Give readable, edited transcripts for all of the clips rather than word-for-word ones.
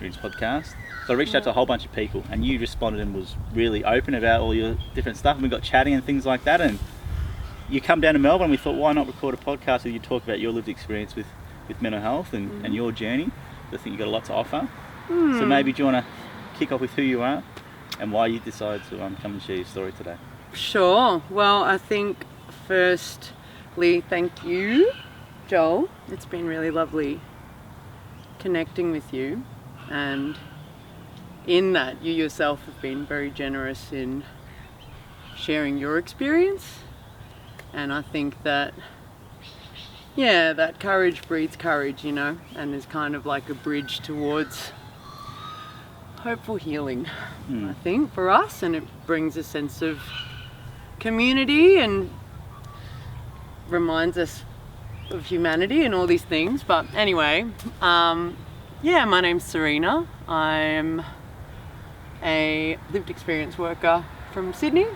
Experience podcast. So I reached out to a whole bunch of people, and you responded and was really open about all your different stuff, and we got chatting and things like that. And you come down to Melbourne, and we thought, why not record a podcast where you talk about your lived experience with mental health and your journey. I think you've got a lot to offer. So maybe do you want to kick off with who you are and why you decided to come and share your story today? Sure. Well, I think firstly, thank you, Joel. It's been really lovely connecting with you, and in that you yourself have been very generous in sharing your experience, and I think that that courage breeds courage, and is kind of like a bridge towards hopeful healing, I think, for us, and it brings a sense of community and reminds us of humanity and all these things. But anyway, my name's Serena. I'm a lived experience worker from Sydney.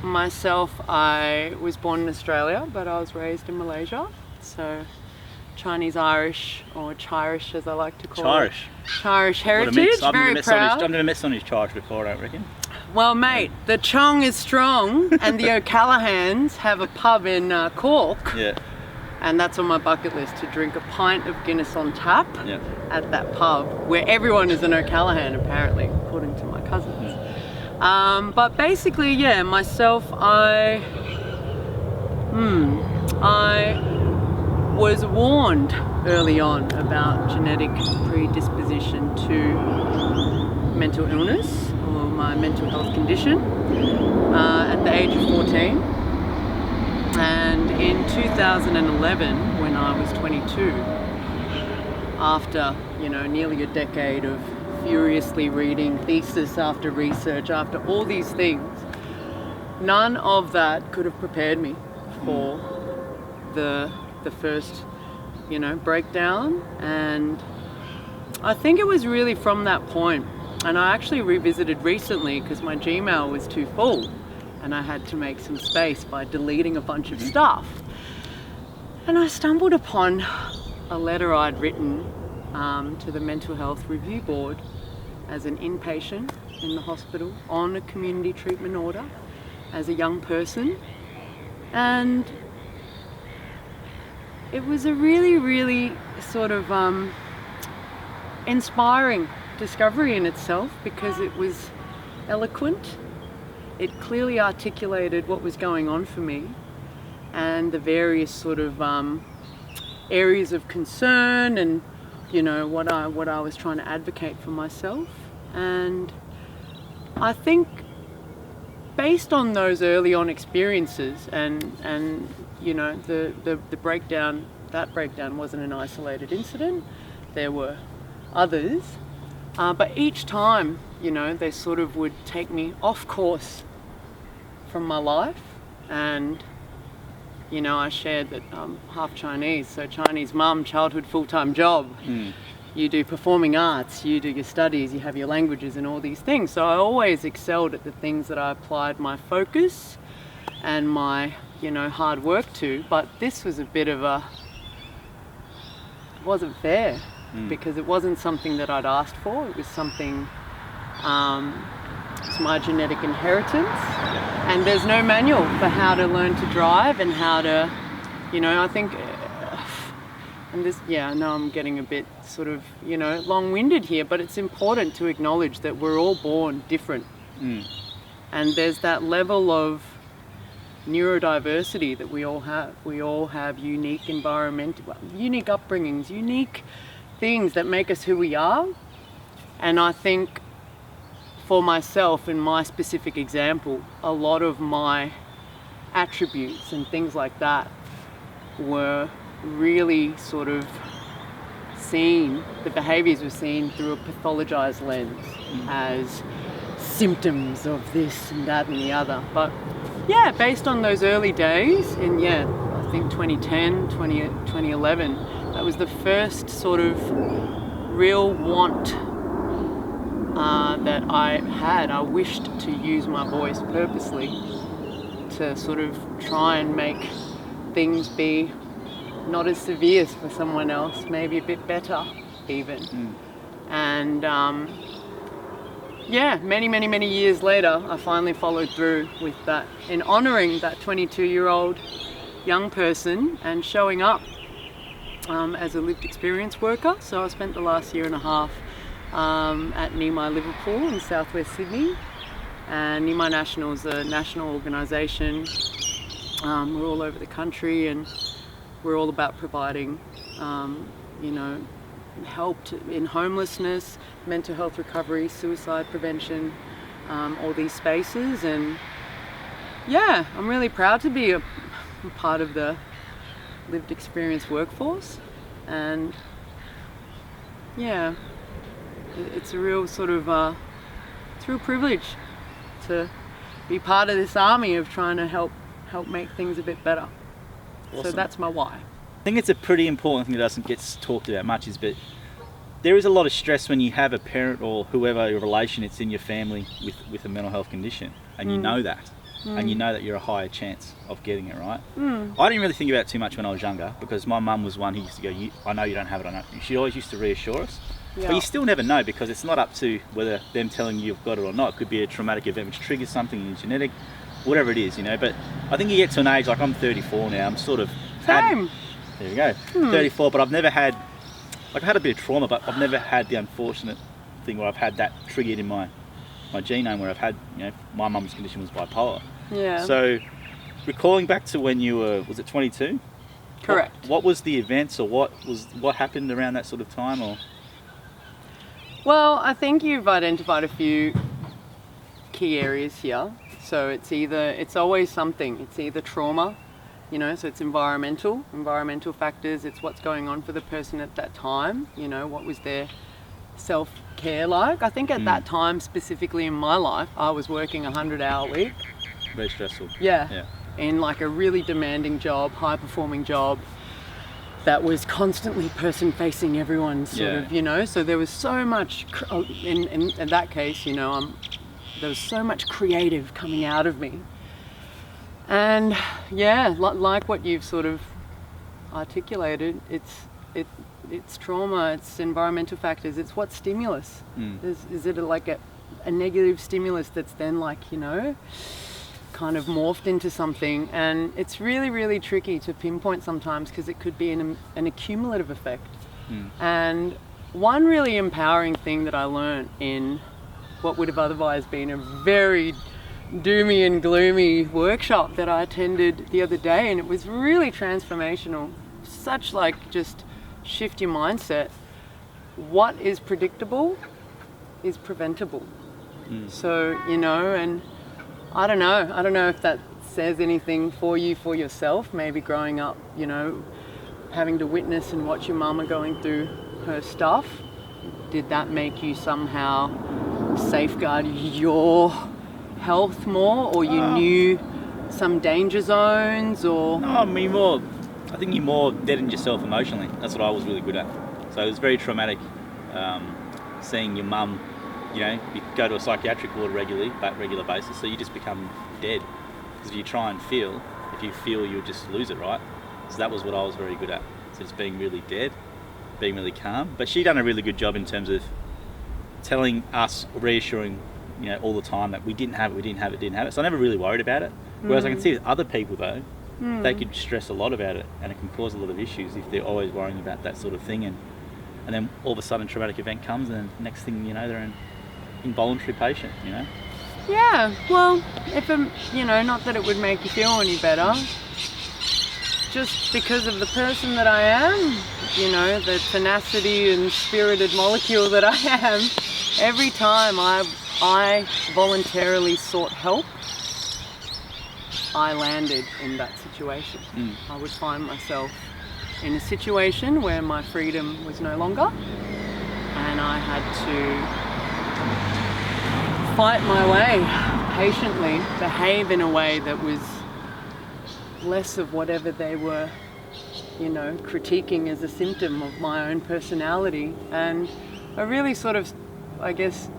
Myself, I was born in Australia, but I was raised in Malaysia. So Chinese Irish, or Chirish as I like to call it. Chirish heritage, very proud. I've never met someone who's Chirish before, I don't reckon. Well, mate, the Chong is strong, and the O'Callaghan's have a pub in Cork. Yeah. And that's on my bucket list, to drink a pint of Guinness on tap at that pub, where everyone is an O'Callaghan, apparently, according to my cousins. But basically, myself, I was warned early on about genetic predisposition to mental illness, or my mental health condition, at the age of 14. And in 2011, when I was 22, after, nearly a decade of furiously reading thesis after research, after all these things, none of that could have prepared me for the first, breakdown. And I think it was really from that point, and I actually revisited recently because my Gmail was too full and I had to make some space by deleting a bunch of stuff. And I stumbled upon a letter I'd written to the Mental Health Review Board as an inpatient in the hospital on a community treatment order as a young person. And it was a really, really sort of inspiring discovery in itself, because it was eloquent. It clearly articulated what was going on for me and the various sort of areas of concern, and what I was trying to advocate for myself. And I think based on those early on experiences and the breakdown, that breakdown wasn't an isolated incident. There were others, but each time, they sort of would take me off course from my life. And I shared that I'm half Chinese, so Chinese mum, childhood full-time job. You do performing arts, you do your studies, you have your languages and all these things. So I always excelled at the things that I applied my focus and my, hard work to. But this was a bit of it wasn't fair, because it wasn't something that I'd asked for. It was something, it's my genetic inheritance. And there's no manual for how to learn to drive and how to, I think, and this, I know I'm getting a bit sort of, long-winded here, but it's important to acknowledge that we're all born different. And there's that level of neurodiversity that we all have. We all have unique unique upbringings, unique things that make us who we are. And I think for myself, in my specific example, a lot of my attributes and things like that were really sort of seen, the behaviours were seen through a pathologized lens as symptoms of this and that and the other. But based on those early days in, I think 2010, 2011, that was the first sort of real want that I had. I wished to use my voice purposely to sort of try and make things be not as severe for someone else, maybe a bit better even. And many years later, I finally followed through with that in honouring that 22-year-old young person and showing up as a lived experience worker. So I spent the last year and a half at Nimi Liverpool in southwest Sydney. And Nimi National is a national organisation. We're all over the country, and we're all about providing, help in homelessness, mental health recovery, suicide prevention, all these spaces. And yeah, I'm really proud to be a part of the lived experience workforce. And yeah, it's a real sort of, it's a real privilege to be part of this army of trying to help make things a bit better. Awesome. So that's my why. I think it's a pretty important thing that doesn't get talked about much but there is a lot of stress when you have a parent or whoever your relation it's in your family with a mental health condition, and you know that. And you know that you're a higher chance of getting it, right? I didn't really think about it too much when I was younger, because my mum was one who used to go, I know you don't have it, I know. She always used to reassure us. Yeah. But you still never know, because it's not up to whether them telling you you've got it or not. It could be a traumatic event which triggers something in your genetic, whatever it is, But I think you get to an age, like I'm 34 now, I'm sort of... Same. There you go. 34, but I've never had... I've had a bit of trauma, but I've never had the unfortunate thing where I've had that triggered in my genome, where I've had, my mum's condition was bipolar. Yeah. So, recalling back to when you were, was it 22? Correct. What was the events, or what happened around that sort of time, or? Well, I think you've identified a few key areas here. So it's always something. It's either trauma, so it's environmental factors. It's what's going on for the person at that time. What was their self-care like? I think at that time, specifically in my life, I was working 100-hour week. Very stressful. Yeah. In like a really demanding job, high-performing job that was constantly person-facing everyone, sort of, So there was so much, in that case, there was so much creative coming out of me. And yeah, like what you've sort of articulated, it's trauma, it's environmental factors, it's what stimulus. Is it like a negative stimulus that's then like, kind of morphed into something? And it's really, really tricky to pinpoint sometimes, because it could be an accumulative effect. And one really empowering thing that I learned in what would have otherwise been a very doomy and gloomy workshop that I attended the other day, and it was really transformational. Such like just shift your mindset. What is predictable is preventable. So, and I don't know if that says anything for yourself, maybe growing up, having to witness and watch your mama going through her stuff. Did that make you somehow safeguard your health more, or you knew some danger zones, or? No, I think you're more deadened yourself emotionally. That's what I was really good at. So it was very traumatic, seeing your mum, you go to a psychiatric ward regular basis, so you just become dead. Because if you try and feel, you'll just lose it, right? So that was what I was very good at. So just being really dead, being really calm. But she done a really good job in terms of telling us, reassuring, all the time that we didn't have it. So I never really worried about it. Whereas I can see with other people though, they could stress a lot about it, and it can cause a lot of issues if they're always worrying about that sort of thing. And then all of a sudden a traumatic event comes, and then next thing they're an involuntary patient, Yeah, well, if not that it would make you feel any better, just because of the person that I am, the tenacity and spirited molecule that I am, every time I voluntarily sought help, I landed in that situation. I would find myself in a situation where my freedom was no longer, and I had to fight my way patiently, behave in a way that was less of whatever they were, critiquing as a symptom of my own personality. And I really sort of, I guess,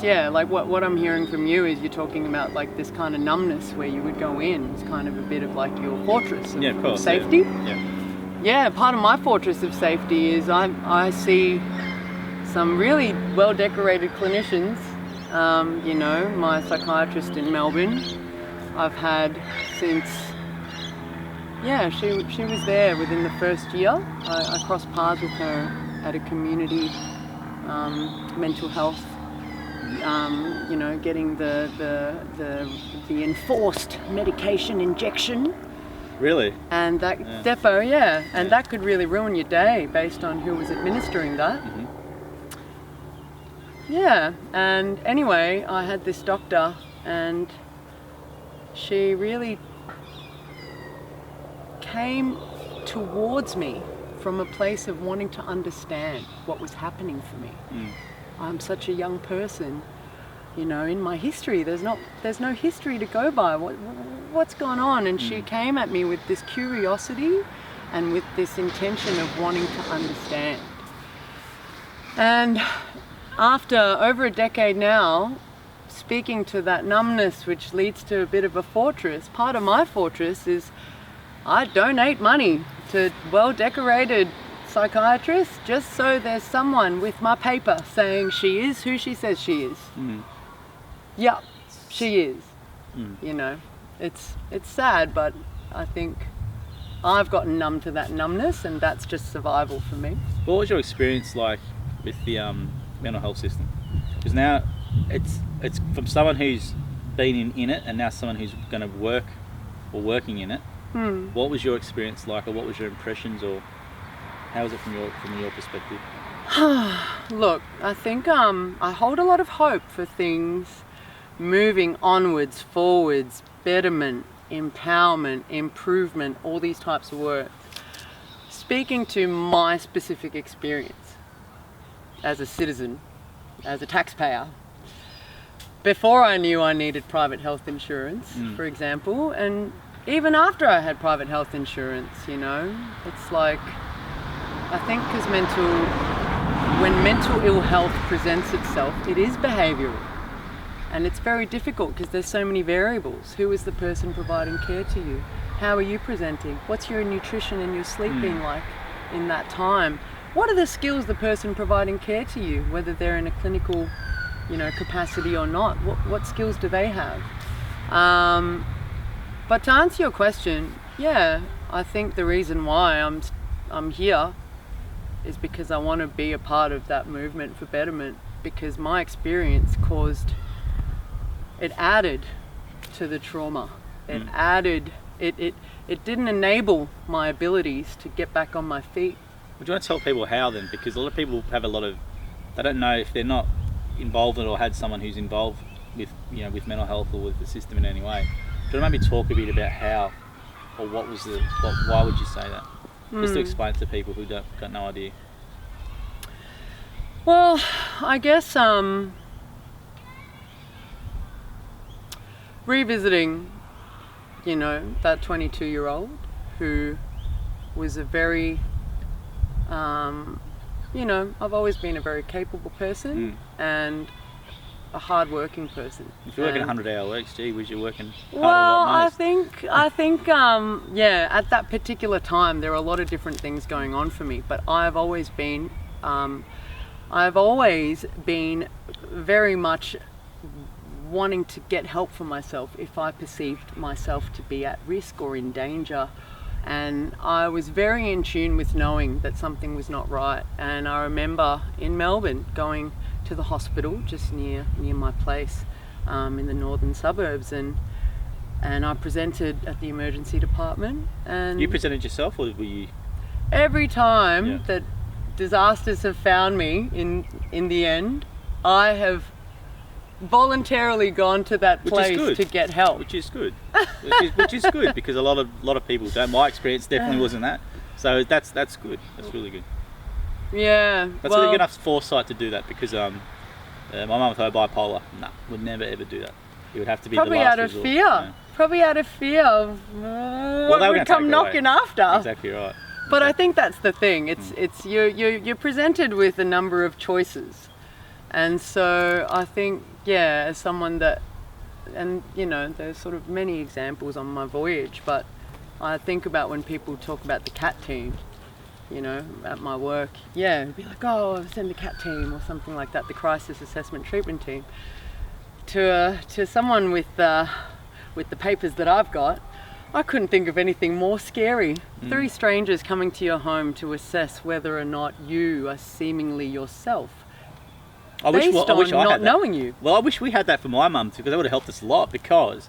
yeah, like what I'm hearing from you is you're talking about like this kind of numbness where you would go in. It's kind of a bit of like your fortress of, of course, safety. Yeah. part of my fortress of safety is I see some really well-decorated clinicians. My psychiatrist in Melbourne, I've had since, she was there within the first year. I crossed paths with her at a community mental health, getting the enforced medication injection. Really? And that defo, and that could really ruin your day based on who was administering that. Mm-hmm. Yeah, and anyway, I had this doctor, and she really came towards me from a place of wanting to understand what was happening for me. I'm such a young person, in my history, there's no history to go by. What's going on? And she came at me with this curiosity and with this intention of wanting to understand. And after over a decade now, speaking to that numbness, which leads to a bit of a fortress, part of my fortress is I donate money to well-decorated psychiatrists just so there's someone with my paper saying she is who she says she is. Yeah, she is. It's sad, but I think I've gotten numb to that numbness, and that's just survival for me. What was your experience like with the mental health system? Because now it's from someone who's been in it and now someone who's going to work or working in it. What was your experience like, or what was your impressions, or how was it from your perspective? Look, I think I hold a lot of hope for things moving onwards, forwards, betterment, empowerment, improvement, all these types of words. Speaking to my specific experience as a citizen, as a taxpayer, before I knew I needed private health insurance, for example, and even after I had private health insurance, it's like, I think because when mental ill health presents itself, it is behavioural. And it's very difficult because there's so many variables. Who is the person providing care to you? How are you presenting? What's your nutrition and your sleeping like in that time? What are the skills the person providing care to you, whether they're in a clinical, capacity or not? What skills do they have? But to answer your question, I think the reason why I'm here is because I want to be a part of that movement for betterment, because my experience it added to the trauma. It added, it didn't enable my abilities to get back on my feet. Would you want to tell people how then? Because a lot of people have they don't know if they're not involved in it or had someone who's involved with mental health or with the system in any way. Do you want to maybe talk a bit about how, or why would you say that? Just to explain to people who got no idea. Well, I guess revisiting, that 22-year-old who was a very, I've always been a very capable person and a hard-working person. If you're working 100-hour weeks, gee, was you working harder? Well, I think, at that particular time, there were a lot of different things going on for me, but I've always been very much wanting to get help for myself if I perceived myself to be at risk or in danger. And I was very in tune with knowing that something was not right. And I remember in Melbourne going to the hospital just near my place in the northern suburbs, and I presented at the emergency department. And you presented yourself, or were you? Every time that disasters have found me in the end, I have voluntarily gone to that place to get help, which is good. which is good, because a lot of people don't. My experience definitely wasn't that, so that's good. That's really good. Yeah, that's really good enough foresight to do that, because my mum with her bipolar, would never ever do that. It would have to be probably the last out of resort. fear. Probably out of fear of what would come knocking after. Exactly right. But I think that's the thing. It's you're presented with a number of choices, and so I think as someone that, and there's sort of many examples on my voyage, but I think about when people talk about the CAT team, you know, at my work, yeah, it'd be like, oh, send the CAT team or something like that, the crisis assessment treatment team. To someone with the papers that I've got, I couldn't think of anything more scary. 3 strangers coming to your home to assess whether or not you are seemingly yourself. I wish I not had that. knowing you. Well, I wish we had that for my mum too, because that would have helped us a lot, because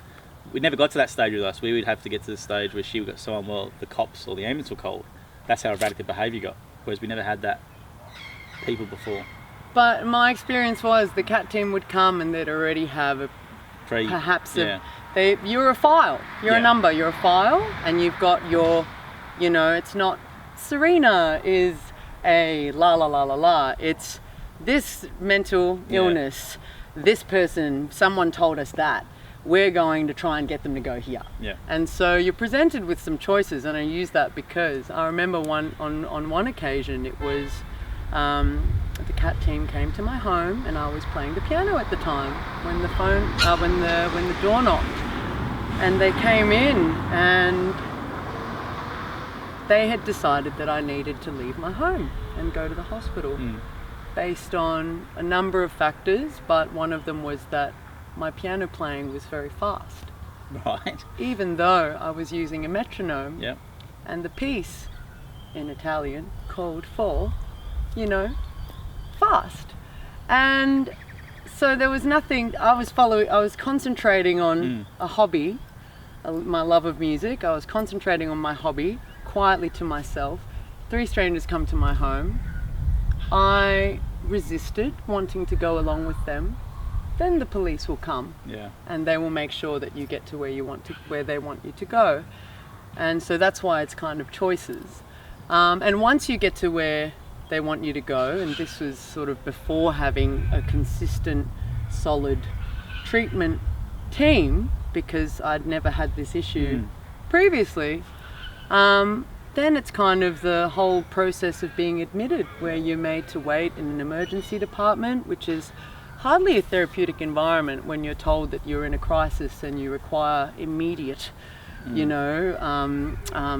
we never got to that stage with us. We would have to get to the stage where she got so unwell, the cops or the ambulance were called. That's how erratic the behaviour got, whereas we never had that people before. But my experience was the CAT team would come and they'd already have you're a file, you're a number, you're a file, and you've got your, you know, it's not Serena is a la la la la la, it's this mental illness, this person, someone told us that, we're going to try and get them to go here. Yeah. And so you're presented with some choices, and I use that because I remember on one occasion it was the CAT team came to my home and I was playing the piano at the time when the door knocked, and they came in and they had decided that I needed to leave my home and go to the hospital based on a number of factors, but one of them was that my piano playing was very fast. Right. Even though I was using a metronome. Yep. And the piece in Italian called for, you know, fast. And so there was nothing, I was concentrating on a hobby, my love of music. I was concentrating on my hobby quietly to myself. 3 strangers come to my home. I resisted wanting to go along with them. Then the police will come, and they will make sure that you get to where they want you to go. And so that's why it's kind of choices. And once you get to where they want you to go, and this was sort of before having a consistent, solid treatment team, because I'd never had this issue previously, then it's kind of the whole process of being admitted, where you're made to wait in an emergency department, which is hardly a therapeutic environment when you're told that you're in a crisis and you require immediate,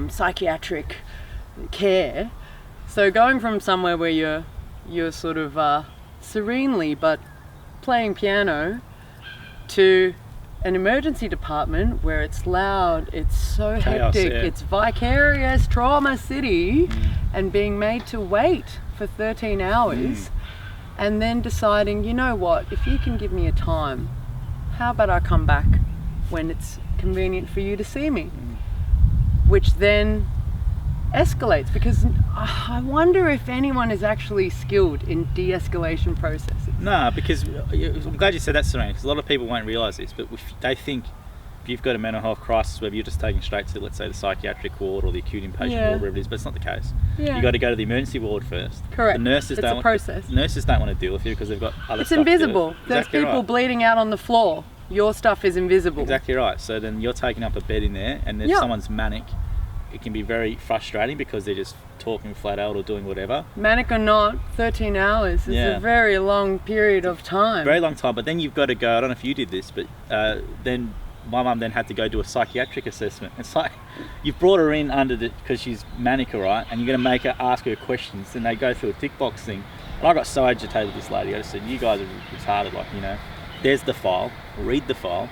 psychiatric care. So going from somewhere where you're sort of serenely but playing piano to an emergency department where it's loud, it's so chaos, hectic, it's vicarious trauma city, and being made to wait for 13 hours. And then deciding, you know what, if you can give me a time, how about I come back when it's convenient for you to see me? Which then escalates, because I wonder if anyone is actually skilled in de-escalation processes. No, because I'm glad you said that, Serena, because a lot of people won't realise this, but they think if you've got a mental health crisis, whether you're just taken straight to, let's say, the psychiatric ward or the acute inpatient ward, wherever it is, but it's not the case. Yeah. You've got to go to the emergency ward first. Correct. The nurses it's a process. Nurses don't want to deal with you because they've got other it's stuff invisible. to do. There's Exactly people right. bleeding out on the floor. Your stuff is invisible. Exactly right. So then you're taking up a bed in there, and if someone's manic, it can be very frustrating because they're just talking flat out or doing whatever. Manic or not, 13 hours is a very long period of time. Very long time, but then you've got to go, I don't know if you did this, but then my mum then had to go do a psychiatric assessment. It's like, you've brought her in because she's manic, all right, and you're going to make her ask her questions, and they go through a tick box thing. And I got so agitated with this lady, I just said, you guys are retarded, like, you know, there's the file, read the file,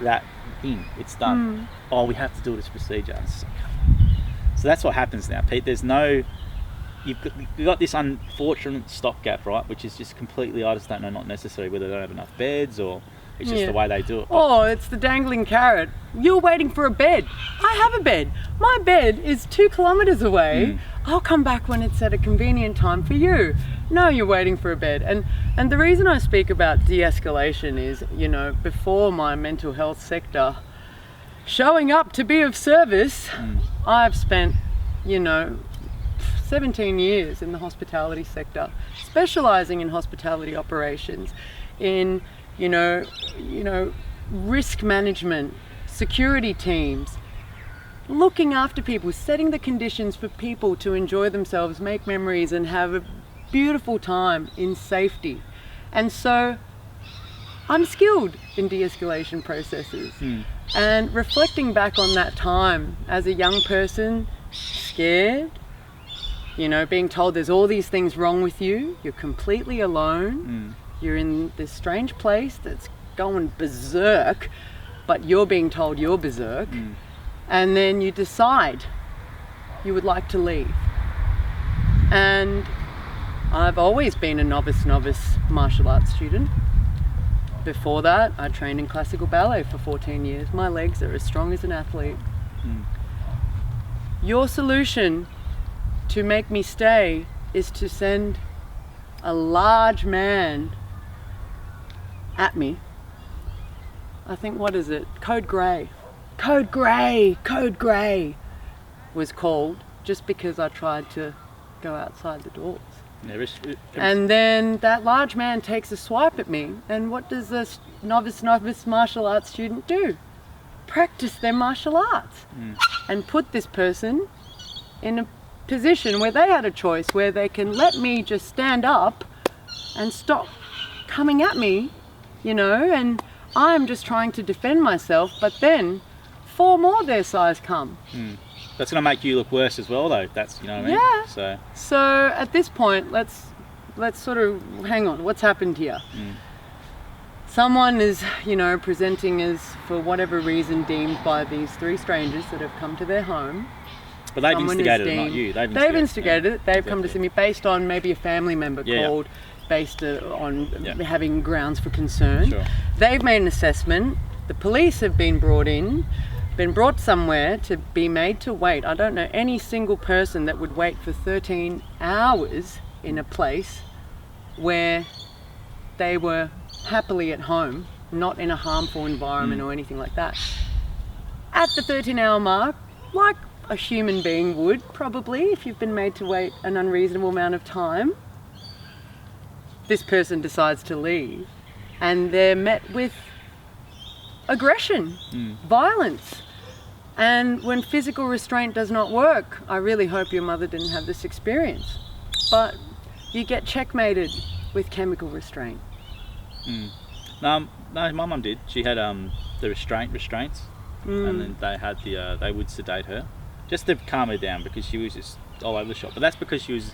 that in, it's done. Oh, we have to do this procedure. So that's what happens now, Pete. There's no, you've got this unfortunate stopgap, right, which is just completely, I just don't know, not necessary, whether they don't have enough beds or it's just the way they do it. Oh, it's the dangling carrot. You're waiting for a bed. I have a bed. My bed is 2 kilometers away. I'll come back when it's at a convenient time for you. No, you're waiting for a bed. And the reason I speak about de-escalation is, you know, before my mental health sector showing up to be of service, I've spent, 17 years in the hospitality sector, specializing in hospitality operations, in risk management, security teams, looking after people, setting the conditions for people to enjoy themselves, make memories, and have a beautiful time in safety. And so I'm skilled in de-escalation processes. And reflecting back on that time as a young person, scared, You know, being told there's all these things wrong with you, you're completely alone, you're in this strange place that's going berserk, but you're being told you're berserk, and then you decide you would like to leave. And I've always been a novice martial arts student. Before that, I trained in classical ballet for 14 years. My legs are as strong as an athlete. Your solution to make me stay is to send a large man at me. I think, what is it? Code Grey. Code Grey! Code Grey was called just because I tried to go outside the doors. And then that large man takes a swipe at me, and what does this novice martial arts student do? Practice their martial arts and put this person in a position where they had a choice, where they can let me just stand up and stop coming at me, you know, and I'm just trying to defend myself, but then 4 more their size come. That's going to make you look worse as well, though. That's, you know what I mean? Yeah. So at this point, let's sort of hang on. What's happened here? Someone is, you know, presenting as, for whatever reason, deemed by these 3 strangers that have come to their home. But they've instigated it, not you. They've instigated it. They've come to see me based on maybe a family member called, based on having grounds for concern. Sure. They've made an assessment. The police have been brought somewhere to be made to wait. I don't know any single person that would wait for 13 hours in a place where they were happily at home, not in a harmful environment or anything like that. At the 13-hour mark, like a human being would probably, if you've been made to wait an unreasonable amount of time, this person decides to leave, and they're met with aggression, violence. And when physical restraint does not work, I really hope your mother didn't have this experience, but you get checkmated with chemical restraint. No, my mum did. She had the restraints, and then they had they would sedate her just to calm her down, because she was just all over the shop. But that's because she was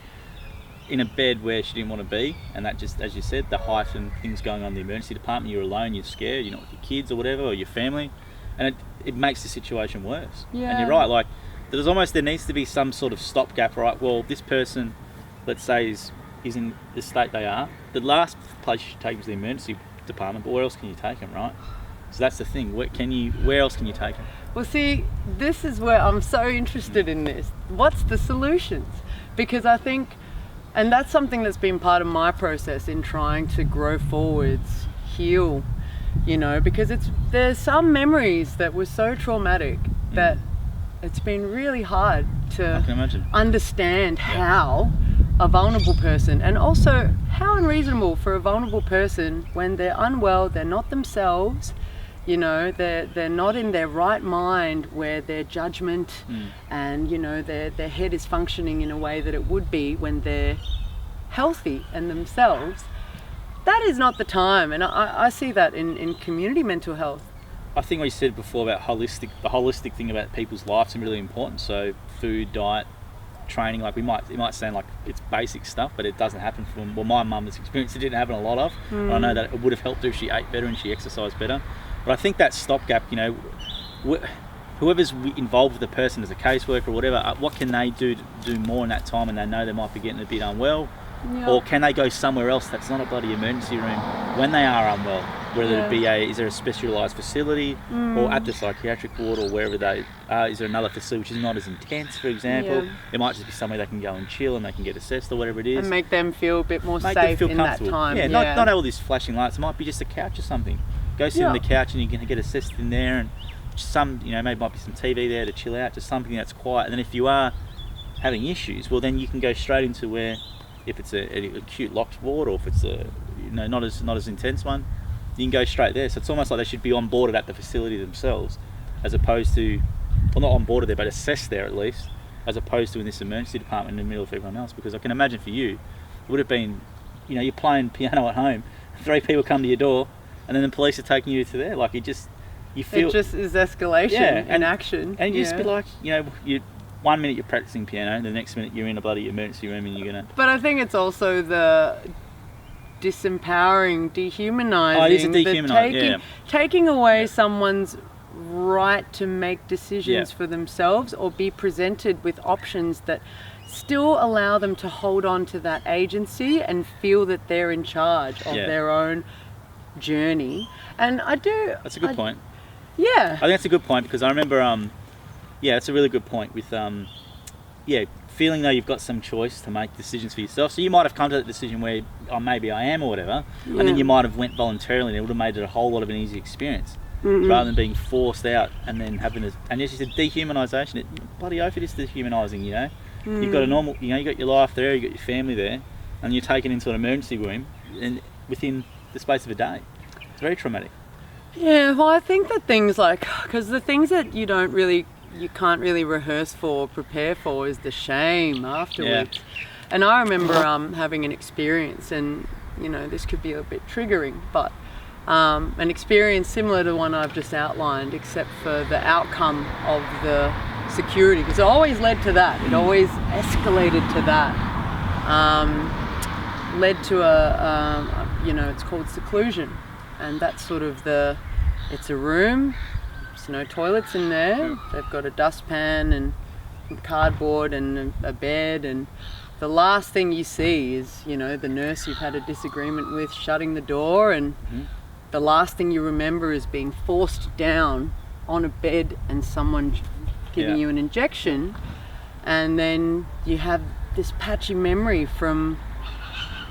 in a bed where she didn't want to be, and that just, as you said, the heightened things going on in the emergency department. You're alone, you're scared, you're not with your kids or whatever, or your family, and it makes the situation worse. Yeah. And you're right, like there needs to be some sort of stopgap, right? Well, this person, let's say, is in the state they are. The last place you should take them is the emergency department, but where else can you take them, right? So that's the thing. Where else can you take them? Well, see, this is where I'm so interested in this. What's the solutions? Because I think, and that's something that's been part of my process in trying to grow forwards, heal, you know, because there's some memories that were so traumatic that it's been really hard to understand how a vulnerable person, and also how unreasonable for a vulnerable person when they're unwell, they're not themselves, you know, they're not in their right mind, where their judgment and, you know, their head is functioning in a way that it would be when they're healthy and themselves. That is not the time, and I see that in community mental health. I think what you said before about the holistic thing about people's lives is really important. So food, diet, training, like it might sound like it's basic stuff, but it doesn't happen from, well, my mum, this experience, it didn't happen a lot of. But I know that it would have helped her if she ate better and she exercised better. But I think that stopgap, you know, whoever's involved with the person as a caseworker or whatever, what can they do to do more in that time when they know they might be getting a bit unwell? Or can they go somewhere else that's not a bloody emergency room when they are unwell? Whether it be is there a specialised facility or at the psychiatric ward or wherever they are, is there another facility which is not as intense, for example? It might just be somewhere they can go and chill and they can get assessed or whatever it is. And make them feel a bit more safe in that time. Yeah, not all these flashing lights. It might be just a couch or something. Go sit on the couch and you're going to get assessed in there, and some, you know, maybe might be some TV there to chill out, just something that's quiet. And then if you are having issues, well, then you can go straight into where, if it's an acute locked ward, or if it's a, you know, not as intense one, you can go straight there. So it's almost like they should be onboarded at the facility themselves, as opposed to, well, not onboarded there, but assessed there at least, as opposed to in this emergency department in the middle of everyone else. Because I can imagine for you, it would have been, you know, you're playing piano at home, 3 people come to your door, and then the police are taking you to there. Like, you feel... It just is escalation in action. And you just be like, you know, 1 minute you're practicing piano, the next minute you're in a bloody emergency room and you're gonna. But I think it's also the disempowering, dehumanizing. Oh, it is a dehumanizing. Taking away someone's right to make decisions for themselves, or be presented with options that still allow them to hold on to that agency and feel that they're in charge of their own journey. And I do. That's a good point. Yeah. I think that's a good point, because I remember, it's a really good point with, feeling though you've got some choice to make decisions for yourself. So you might have come to that decision where, maybe I am or whatever, and then you might have went voluntarily, and it would have made it a whole lot of an easy experience. Rather than being forced out and then having this, and as you said, dehumanisation. Bloody oath, it is dehumanising. You know, you've got a normal, you got your life there, you got your family there, and you're taken into an emergency room, and within the space of a day, it's very traumatic. Yeah, well, I think that things like, because the things that you can't really rehearse for, prepare for, is the shame afterwards. And I remember having an experience, and this could be a bit triggering, but an experience similar to the one I've just outlined, except for the outcome of the security, because it always led to that. It always escalated to that. Led to it's called seclusion, and that's sort of it's a room. There's no toilets in there. They've got a dustpan and cardboard and a bed, and the last thing you see is, the nurse you've had a disagreement with shutting the door, and the last thing you remember is being forced down on a bed and someone giving you an injection, and then you have this patchy memory from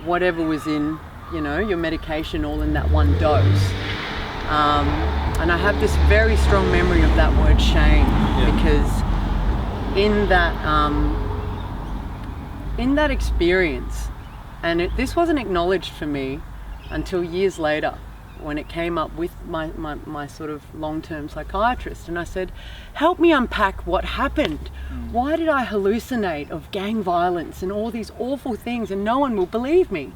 whatever was in, your medication, all in that one dose. And I have this very strong memory of that word shame, because in that experience, and this wasn't acknowledged for me until years later, when it came up with my sort of long-term psychiatrist, and I said, help me unpack what happened. Why did I hallucinate of gang violence and all these awful things, and no one will believe me?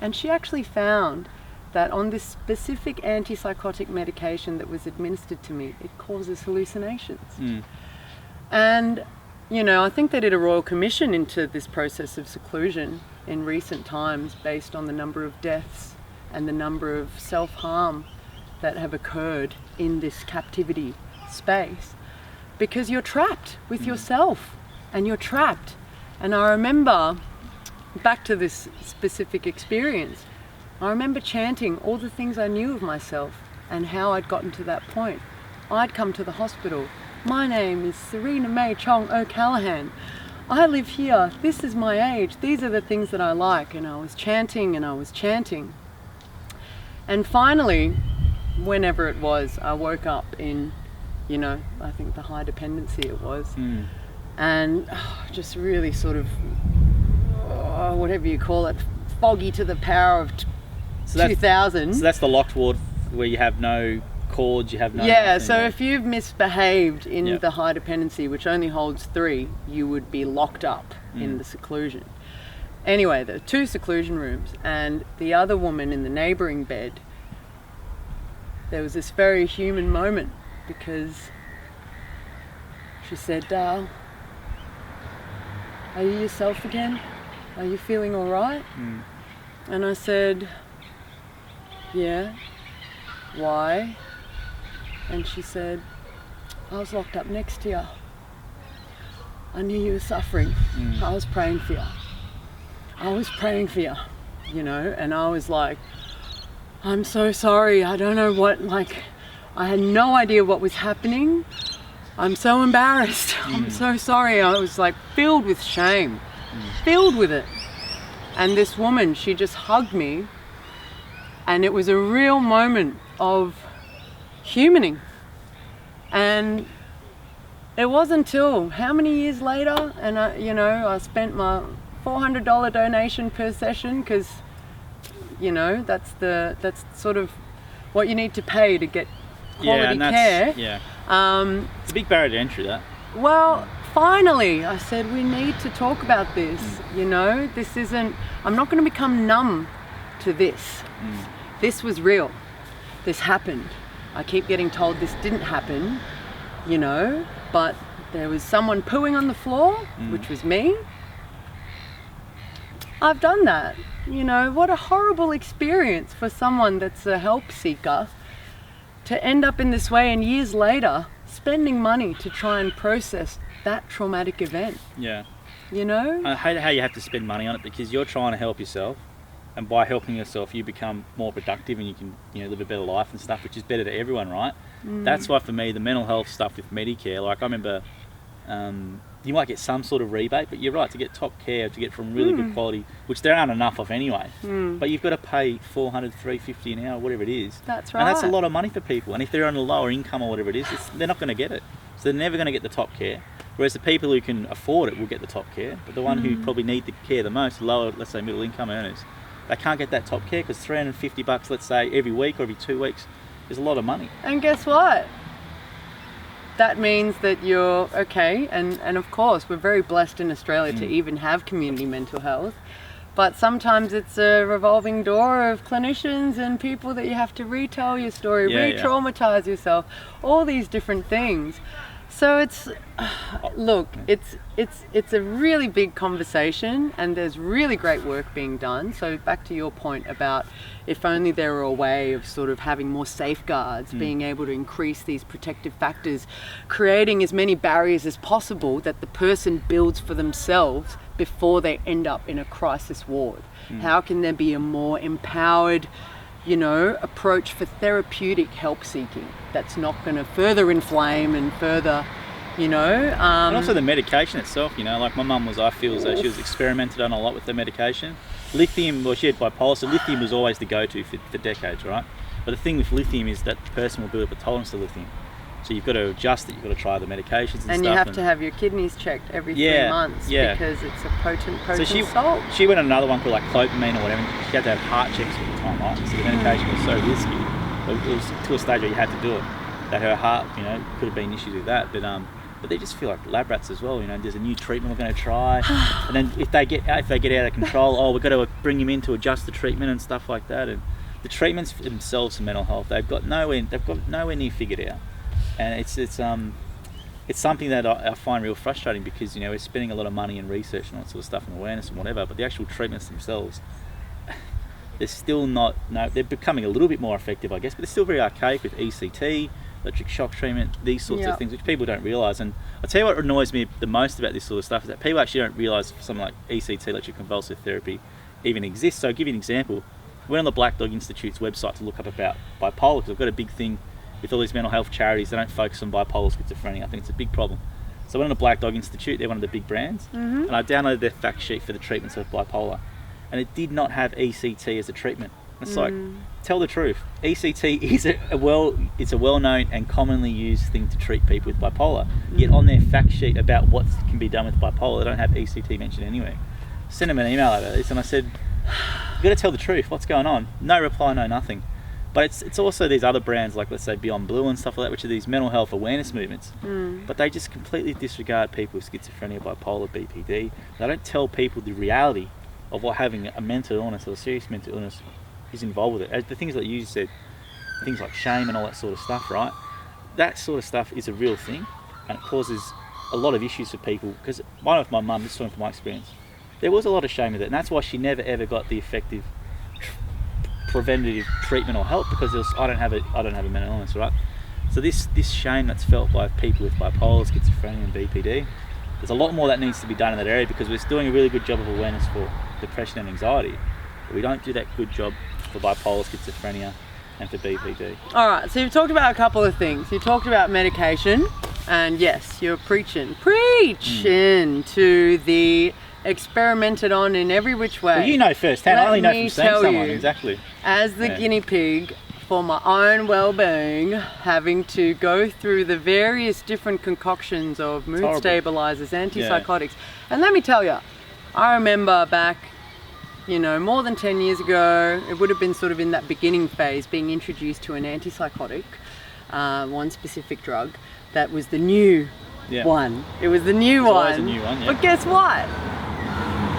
And she actually found that on this specific antipsychotic medication that was administered to me, it causes hallucinations. And I think they did a royal commission into this process of seclusion in recent times, based on the number of deaths and the number of self-harm that have occurred in this captivity space, because you're trapped with yourself, and you're trapped. And I remember, back to this specific experience, I remember chanting all the things I knew of myself and how I'd gotten to that point. I'd come to the hospital. My name is Serena O'Callaghan. I live here. This is my age. These are the things that I like. And I was chanting and I was chanting. And finally, whenever it was, I woke up in, I think the high dependency it was. And just really sort of, whatever you call it, foggy to the power of 2000. So that's the locked ward where you have no cords, you have no... So if you've misbehaved in the high dependency, which only holds 3, you would be locked up in the seclusion. Anyway, there are 2 seclusion rooms, and the other woman in the neighbouring bed, there was this very human moment, because she said, "Dal, are you yourself again? Are you feeling all right?" And I said, "Yeah." "Why?" And she said, "I was locked up next to you. I knew you were suffering. I was praying for you. I was praying for you, and I was like, I'm so sorry. I don't know what, I had no idea what was happening. I'm so embarrassed. I'm so sorry." I was filled with shame, filled with it. And this woman, she just hugged me, and it was a real moment of humaning. And it wasn't until how many years later, and I spent my $400 donation per session, because that's sort of what you need to pay to get quality care. It's a big barrier to entry, that. Well, finally I said, we need to talk about this. This isn't, I'm not going to become numb to this. This was real. This happened. I keep getting told this didn't happen, but there was someone pooing on the floor, which was me, I've done that. You know, what a horrible experience for someone that's a help seeker to end up in this way, and years later spending money to try and process that traumatic event. Yeah. You know? I hate how you have to spend money on it, because you're trying to help yourself, and by helping yourself you become more productive and you can, you know, live a better life and stuff, which is better to everyone, right? That's why for me the mental health stuff with Medicare, like I remember you might get some sort of rebate, but you're right, to get top care, to get from really good quality, which there aren't enough of anyway, but you've got to pay $400, $350 an hour, whatever it is. That's right. And that's a lot of money for people, and if they're on a lower income or whatever it is, they're not going to get it, so they're never going to get the top care. Whereas the people who can afford it will get the top care, but the one who probably need the care the most, lower, let's say middle income earners, they can't get that top care, because $350, let's say, every week or every 2 weeks is a lot of money. And guess what? That means that you're okay, and of course we're very blessed in Australia to even have community mental health, but sometimes it's a revolving door of clinicians and people that you have to retell your story, re-traumatize yourself, all these different things. So it's, look, it's a really big conversation, and there's really great work being done. So back to your point about if only there were a way of sort of having more safeguards, being able to increase these protective factors, creating as many barriers as possible that the person builds for themselves before they end up in a crisis ward. How can there be a more empowered, you know, approach for therapeutic help seeking that's not going to further inflame and further, you know. And also the medication itself, you know, like my mum was, I feel as though she was experimented on a lot with the medication. Lithium, well, she had bipolar, so lithium was always the go-to for decades, right? But the thing with lithium is that the person will build up a tolerance to lithium. So you've got to adjust it, you've got to try the medications and stuff. And you have to have your kidneys checked every 3 months because it's a potent so salt. She went on another one called like clopamine or whatever. She had to have heart checks all the time, right? So the medication was so risky. It was to a stage where you had to do it. That her heart, you know, could have been issues with that. But they just feel like lab rats as well. You know, there's a new treatment we're going to try, and then if they get out of control, we've got to bring him in to adjust the treatment and stuff like that. And the treatments themselves for mental health, they've got nowhere near figured out. And it's something that I find real frustrating, because, you know, we're spending a lot of money in research and all that sort of stuff and awareness and whatever, but the actual treatments themselves, they're still not, they're becoming a little bit more effective, I guess, but they're still very archaic with ECT, electric shock treatment, these sorts of things, which people don't realise. And I'll tell you what annoys me the most about this sort of stuff is that people actually don't realise something like ECT, electric convulsive therapy, even exists. So I'll give you an example. I went on the Black Dog Institute's website to look up about bipolar, because I've got a big thing with all these mental health charities. They don't focus on bipolar schizophrenia. I think it's a big problem. So I went on the Black Dog Institute, they're one of the big brands, and I downloaded their fact sheet for the treatments of bipolar, and it did not have ECT as a treatment. It's like, tell the truth. ECT is it's a well-known and commonly used thing to treat people with bipolar. Yet on their fact sheet about what can be done with bipolar, they don't have ECT mentioned anywhere. Sent them an email about this, and I said, "You got to tell the truth. What's going on?" No reply, no nothing. But it's also these other brands, like let's say Beyond Blue and stuff like that, which are these mental health awareness movements. But they just completely disregard people with schizophrenia, bipolar, BPD. They don't tell people the reality of what having a mental illness or a serious mental illness is involved with it. The things like you said, things like shame and all that sort of stuff, right? That sort of stuff is a real thing, and it causes a lot of issues for people. Because one of my mum, this is from my experience, there was a lot of shame with it, and that's why she never ever got the effective preventative treatment or help, because I don't have a mental illness, right? So this shame that's felt by people with bipolar, schizophrenia and BPD, there's a lot more that needs to be done in that area, because we're doing a really good job of awareness for depression and anxiety, but we don't do that good job for bipolar, schizophrenia and for BPD. All right, so you've talked about a couple of things. You talked about medication, and yes, you're preaching to the experimented on in every which way. Well, you know firsthand. I only know from seeing someone. Exactly. As the guinea pig for my own well-being, having to go through the various different concoctions of mood stabilizers, antipsychotics. And let me tell you, I remember back, you know, more than 10 years ago, it would have been sort of in that beginning phase, being introduced to an antipsychotic, one specific drug, that was the new one. It was the new one. Always a new one, But guess what?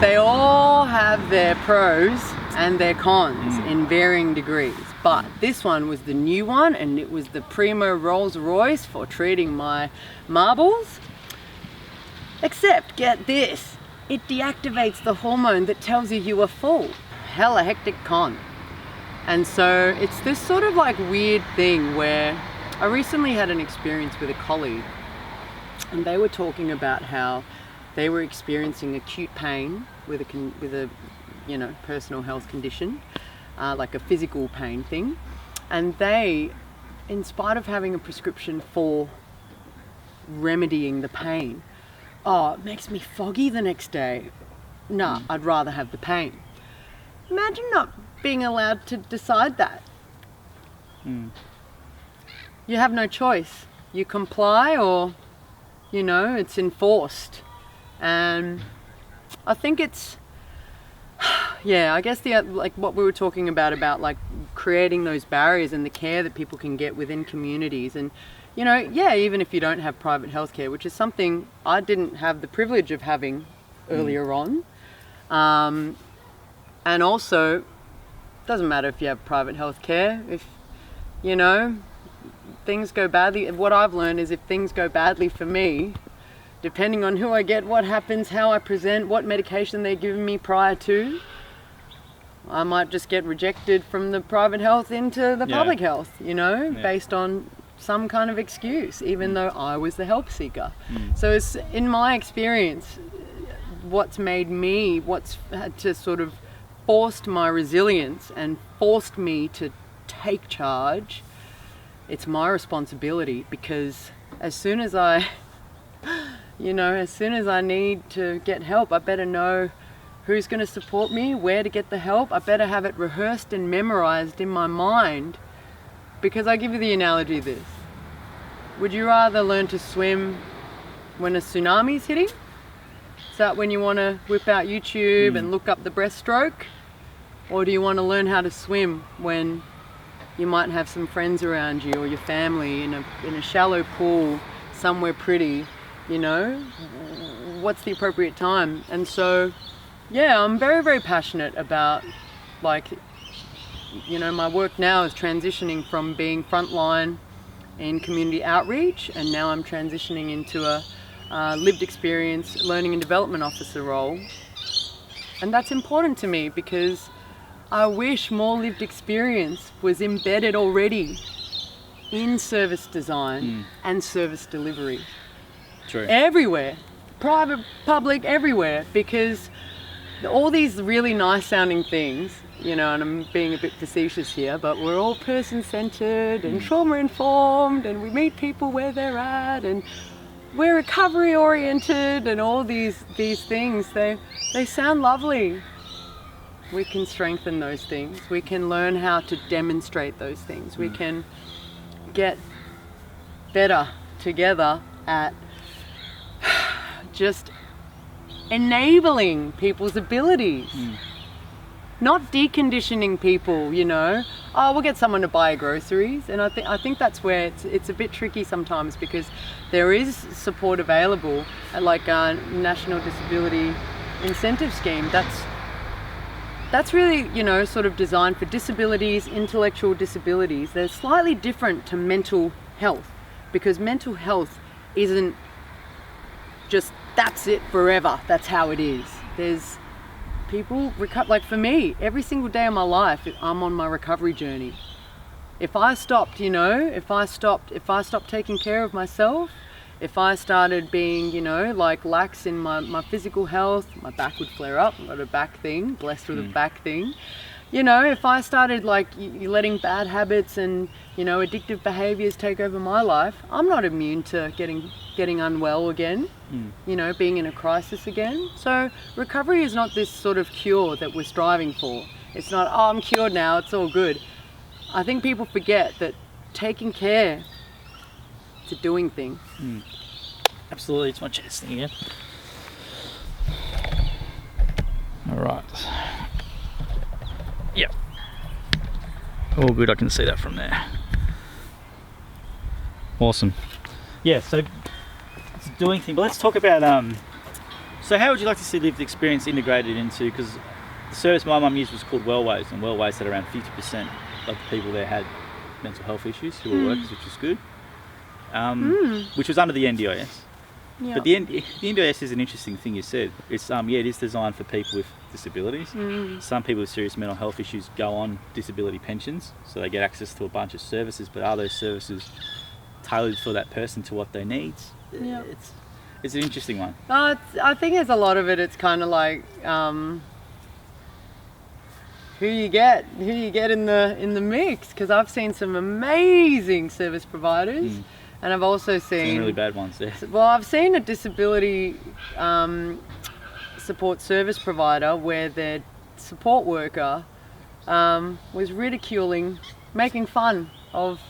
They all have their pros and their cons in varying degrees. But this one was the new one, and it was the primo Rolls Royce for treating my marbles. Except, get this, it deactivates the hormone that tells you are full. Hella hectic con. And so it's this sort of like weird thing where I recently had an experience with a colleague, and they were talking about how they were experiencing acute pain with a personal health condition, like a physical pain thing. And they, in spite of having a prescription for remedying the pain, it makes me foggy the next day. Nah, I'd rather have the pain. Imagine not being allowed to decide that. You have no choice. You comply or, it's enforced. And I think it's, I guess what we were talking about like creating those barriers and the care that people can get within communities. And, even if you don't have private healthcare, which is something I didn't have the privilege of having earlier on. And also, doesn't matter if you have private healthcare, if, things go badly. What I've learned is if things go badly for me, depending on who I get, what happens, how I present, what medication they're giving me prior to, I might just get rejected from the private health into the public health, based on some kind of excuse, even though I was the help seeker. So it's, in my experience, what's had to sort of forced my resilience and forced me to take charge. It's my responsibility, because as soon as I need to get help, I better know who's going to support me, where to get the help. I better have it rehearsed and memorized in my mind, because I give you the analogy of this. Would you rather learn to swim when a tsunami's hitting? Is that when you want to whip out YouTube and look up the breaststroke? Or do you want to learn how to swim when you might have some friends around you or your family in a shallow pool somewhere pretty, What's the appropriate time? And so, I'm very, very passionate about, my work now is transitioning from being frontline in community outreach, and now I'm transitioning into a lived experience learning and development officer role. And that's important to me, because I wish more lived experience was embedded already in service design and service delivery. True. Everywhere, private, public, everywhere, because all these really nice sounding things, and I'm being a bit facetious here, but we're all person-centered and trauma-informed, and we meet people where they're at, and we're recovery-oriented, and all these things, they sound lovely. We can strengthen those things. We can learn how to demonstrate those things. We can get better together at just enabling people's abilities. Not deconditioning people, we'll get someone to buy groceries. And I think that's where it's a bit tricky sometimes, because there is support available, like a National Disability Incentive Scheme. That's really, sort of designed for disabilities, intellectual disabilities. They're slightly different to mental health, because mental health isn't just, that's it forever, that's how it is. There's people, like for me, every single day of my life, I'm on my recovery journey. If I stopped, if I stopped taking care of myself, if I started being, lax in my physical health, my back would flare up. I've got a back thing, blessed with a back thing. If I started letting bad habits and, addictive behaviors take over my life, I'm not immune to getting unwell again, being in a crisis again. So recovery is not this sort of cure that we're striving for. It's not, I'm cured now, it's all good. I think people forget that taking care to doing things. Absolutely, it's my chest thing again. All right. Yep. All good, I can see that from there. Awesome. Yeah, so it's a doing thing, but let's talk about, so how would you like to see lived experience integrated into, because the service my mum used was called Wellways, and Wellways had around 50% of the people there had mental health issues who were workers, which was good. Which was under the NDIS. Yeah. But the NDIS is an interesting thing you said. It's it is designed for people with disabilities. Some people with serious mental health issues go on disability pensions, so they get access to a bunch of services. But are those services tailored for that person to what they need? Yeah. It's an interesting one. I think there's a lot of it. It's kind of like who you get in the mix. Because I've seen some amazing service providers, and I've also seen Some really bad ones there. Well, I've seen a disability support service provider where their support worker was ridiculing, making fun of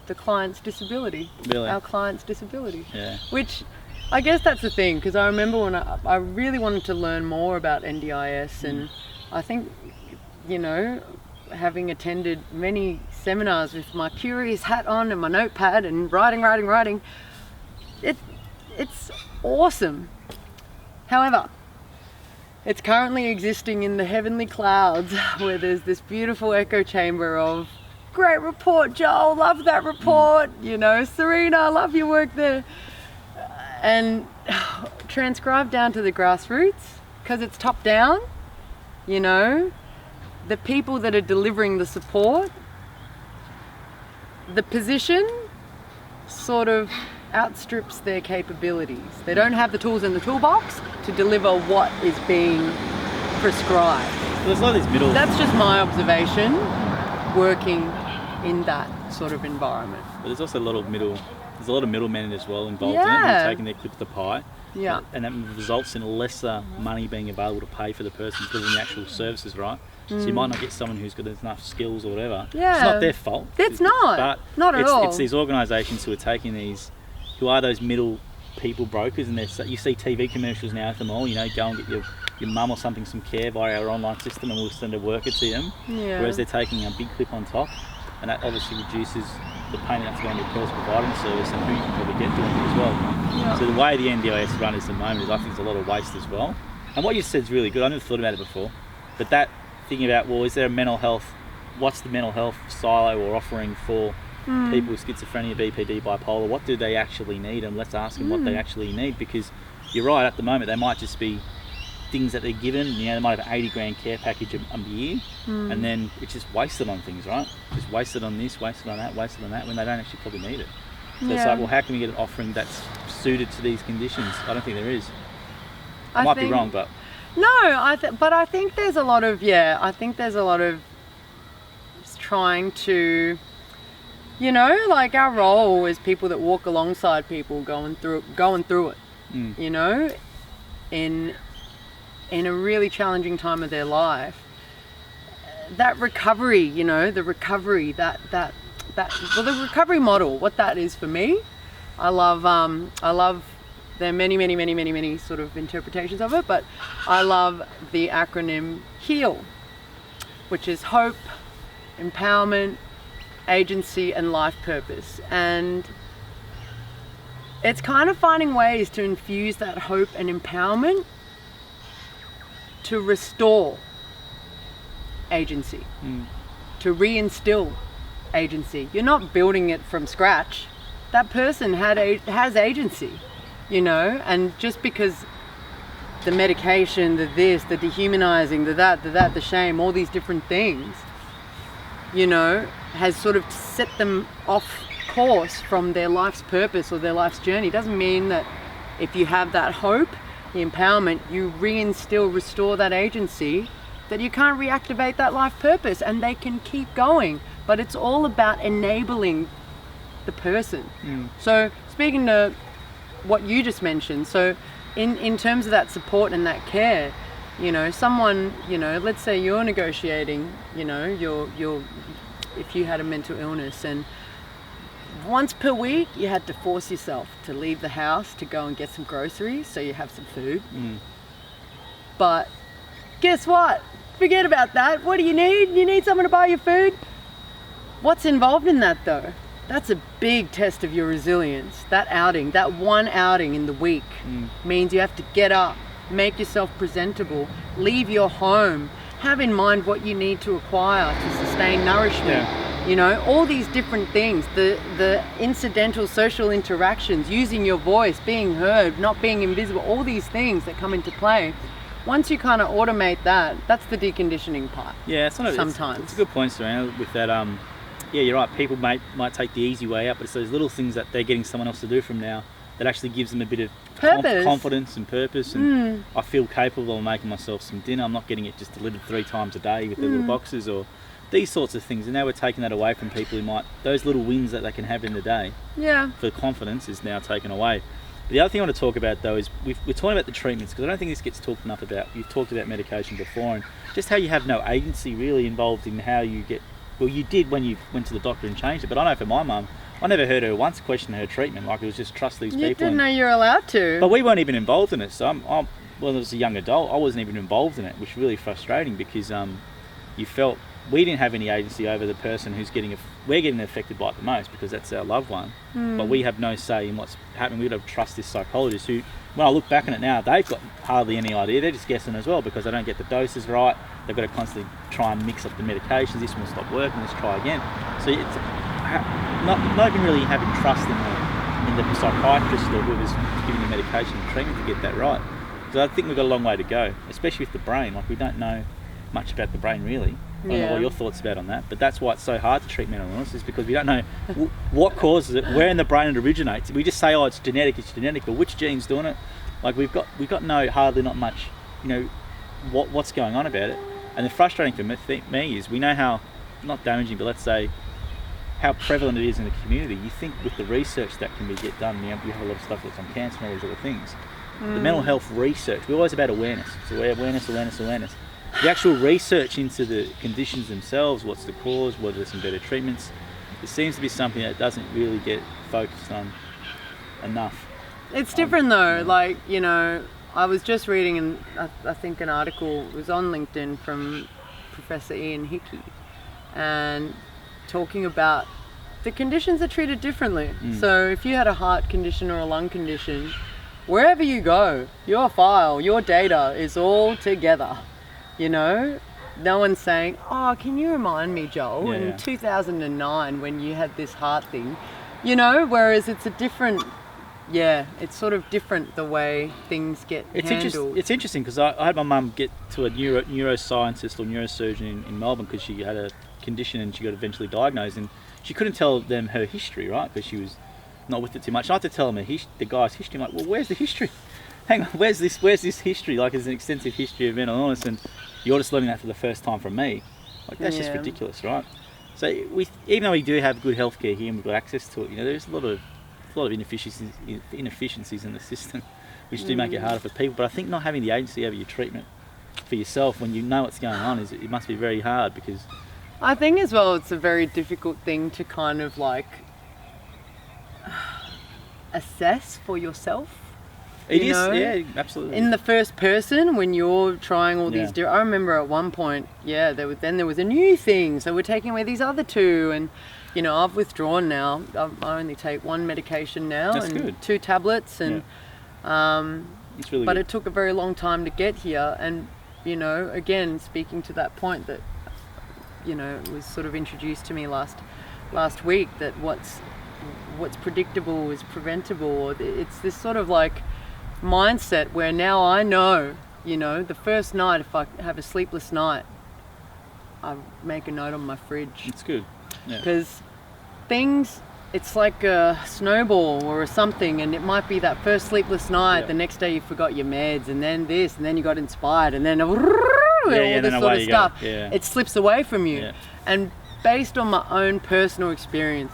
the client's disability. Really? Our client's disability. Yeah. Which I guess that's the thing, because I remember when I really wanted to learn more about NDIS, and I think, having attended many seminars with my curious hat on and my notepad and writing, it's awesome. However, it's currently existing in the heavenly clouds where there's this beautiful echo chamber of, great report, Joel, love that report, Serena, love your work there. And transcribed down to the grassroots, because it's top down, the people that are delivering the support, the position sort of outstrips their capabilities. They don't have the tools in the toolbox to deliver what is being prescribed. Well, there's a lot of these middle... That's just my observation, working in that sort of environment. But there's also a lot of middlemen as well involved in it, Yeah. who are taking their clip of the pie. Yeah. And that results in lesser money being available to pay for the person delivering the actual services, right? So you might not get someone who's got enough skills or whatever. Yeah. It's not their fault. It's not. But Not at all. It's these organisations who are taking these, who are those middle people brokers, and you see TV commercials now at the mall, go and get your mum or something some care via our online system and we'll send a worker to them. Yeah. Whereas they're taking a big clip on top, and that obviously reduces the payment that's going to the person providing the service and who you can probably get doing it as well. Yeah. So the way the NDIS run is at the moment is, I think, there's a lot of waste as well. And what you said is really good. I never thought about it before, but that thinking about, well, is there a mental health, what's the mental health silo or offering for people with schizophrenia, BPD, bipolar? What do they actually need? And let's ask them what they actually need, because you're right, at the moment they might just be things that they're given. They might have an 80 grand care package a year, and then it's just wasted on things, right? Just wasted on this, wasted on that, when they don't actually probably need it. So it's like, well, how can we get an offering that's suited to these conditions? I don't think there is. I might be wrong, but... No, but I think there's a lot of trying to, like our role as people that walk alongside people going through it, in a really challenging time of their life. That recovery, the recovery, the recovery model, what that is for me, I love. There are many sort of interpretations of it, but I love the acronym HEAL, which is hope, empowerment, agency, and life purpose. And it's kind of finding ways to infuse that hope and empowerment to restore agency, to reinstill agency. You're not building it from scratch. That person has agency. And just because the medication, the this, the dehumanizing, the that, the shame, all these different things, has sort of set them off course from their life's purpose or their life's journey, doesn't mean that if you have that hope, the empowerment, you restore that agency, that you can't reactivate that life purpose and they can keep going. But it's all about enabling the person. So speaking to what you just mentioned, so in terms of that support and that care, someone, let's say you're negotiating, if you had a mental illness and once per week you had to force yourself to leave the house to go and get some groceries so you have some food. But guess what? Forget about that. What do you need? You need someone to buy your food? What's involved in that though? That's a big test of your resilience. That outing, that one outing in the week means you have to get up, make yourself presentable, leave your home, have in mind what you need to acquire to sustain nourishment, You know, all these different things, the incidental social interactions, using your voice, being heard, not being invisible, all these things that come into play. Once you kind of automate that, that's the deconditioning part. Yeah, sometimes. It's a good point, Serena, with that. Yeah, you're right. People might take the easy way out, but it's those little things that they're getting someone else to do from now that actually gives them a bit of confidence and purpose. And I feel capable of making myself some dinner. I'm not getting it just delivered 3 times a day with their little boxes or these sorts of things. And now we're taking that away from people who those little wins that they can have in the day. Yeah. For confidence is now taken away. But the other thing I want to talk about though is we're talking about the treatments, because I don't think this gets talked enough about. You've talked about medication before and just how you have no agency really involved in how you get. Well, you did when you went to the doctor and changed it, but I know for my mum, I never heard her once question her treatment. Like, it was just trust these people. You didn't know you were allowed to. But we weren't even involved in it. So well, as a young adult, I wasn't even involved in it, which was really frustrating because you felt we didn't have any agency over the person who's we're getting affected by it the most because that's our loved one. But we have no say in what's happening. We've got to trust this psychologist who, when I look back on it now, they've got hardly any idea. They're just guessing as well because they don't get the doses right. They've got to constantly try and mix up the medications. This one will stop working, let's try again. So it's not even really having trust in the psychiatrist or whoever's giving the medication and treatment to get that right. So I think we've got a long way to go, especially with the brain. Like, we don't know much about the brain really. I don't know what your thoughts about on that, but that's why it's so hard to treat mental illness, is because we don't know what causes it, where in the brain it originates. We just say, oh, it's genetic, but which gene's doing it? Like, we've got hardly not much, what's going on about it. And the frustrating for me is we know how, not damaging, but let's say how prevalent it is in the community. You think with the research that can get done, we have a lot of stuff that's on cancer and all these other things. The mental health research, we're always about awareness. So awareness. The actual research into the conditions themselves, what's the cause, whether there's some better treatments, it seems to be something that doesn't really get focused on enough. It's different though, like, I was just reading, I think an article was on LinkedIn from Professor Ian Hickey, and talking about the conditions are treated differently. So if you had a heart condition or a lung condition, wherever you go, your file, your data is all together. No one's saying, oh, can you remind me, Joel, in 2009 when you had this heart thing, whereas it's a different, it's sort of different the way things get handled. It's interesting because I had my mum get to a neuroscientist or neurosurgeon in Melbourne because she had a condition and she got eventually diagnosed, and she couldn't tell them her history, right, because she was not with it too much. I had to tell them the guy's history. I'm like, well, where's the history? Hang on, where's this history? Like, there's an extensive history of mental illness and you're just learning that for the first time from me. Like, that's just ridiculous, right? So even though we do have good healthcare here and we've got access to it, there's a lot of inefficiencies in the system which do make it harder for people. But I think not having the agency over your treatment for yourself when you know what's going on it must be very hard, because I think as well it's a very difficult thing to kind of like assess for yourself. It is, yeah, absolutely. In the first person, when you're trying all these I remember at one point, there was a new thing, so we're taking away these other two, and I've withdrawn now. I only take one medication now. That's and good. 2 tablets, and it's really but good. it took a very long time to get here, and again, speaking to that point that it was sort of introduced to me last week, that what's predictable is preventable. It's this sort of like mindset where now I know, the first night, if I have a sleepless night, I make a note on my fridge. It's good. Because things, it's like a snowball or something, and it might be that first sleepless night, the next day you forgot your meds, and then this, and then you got inspired, and then all this sort of stuff. It slips away from you. And based on my own personal experience,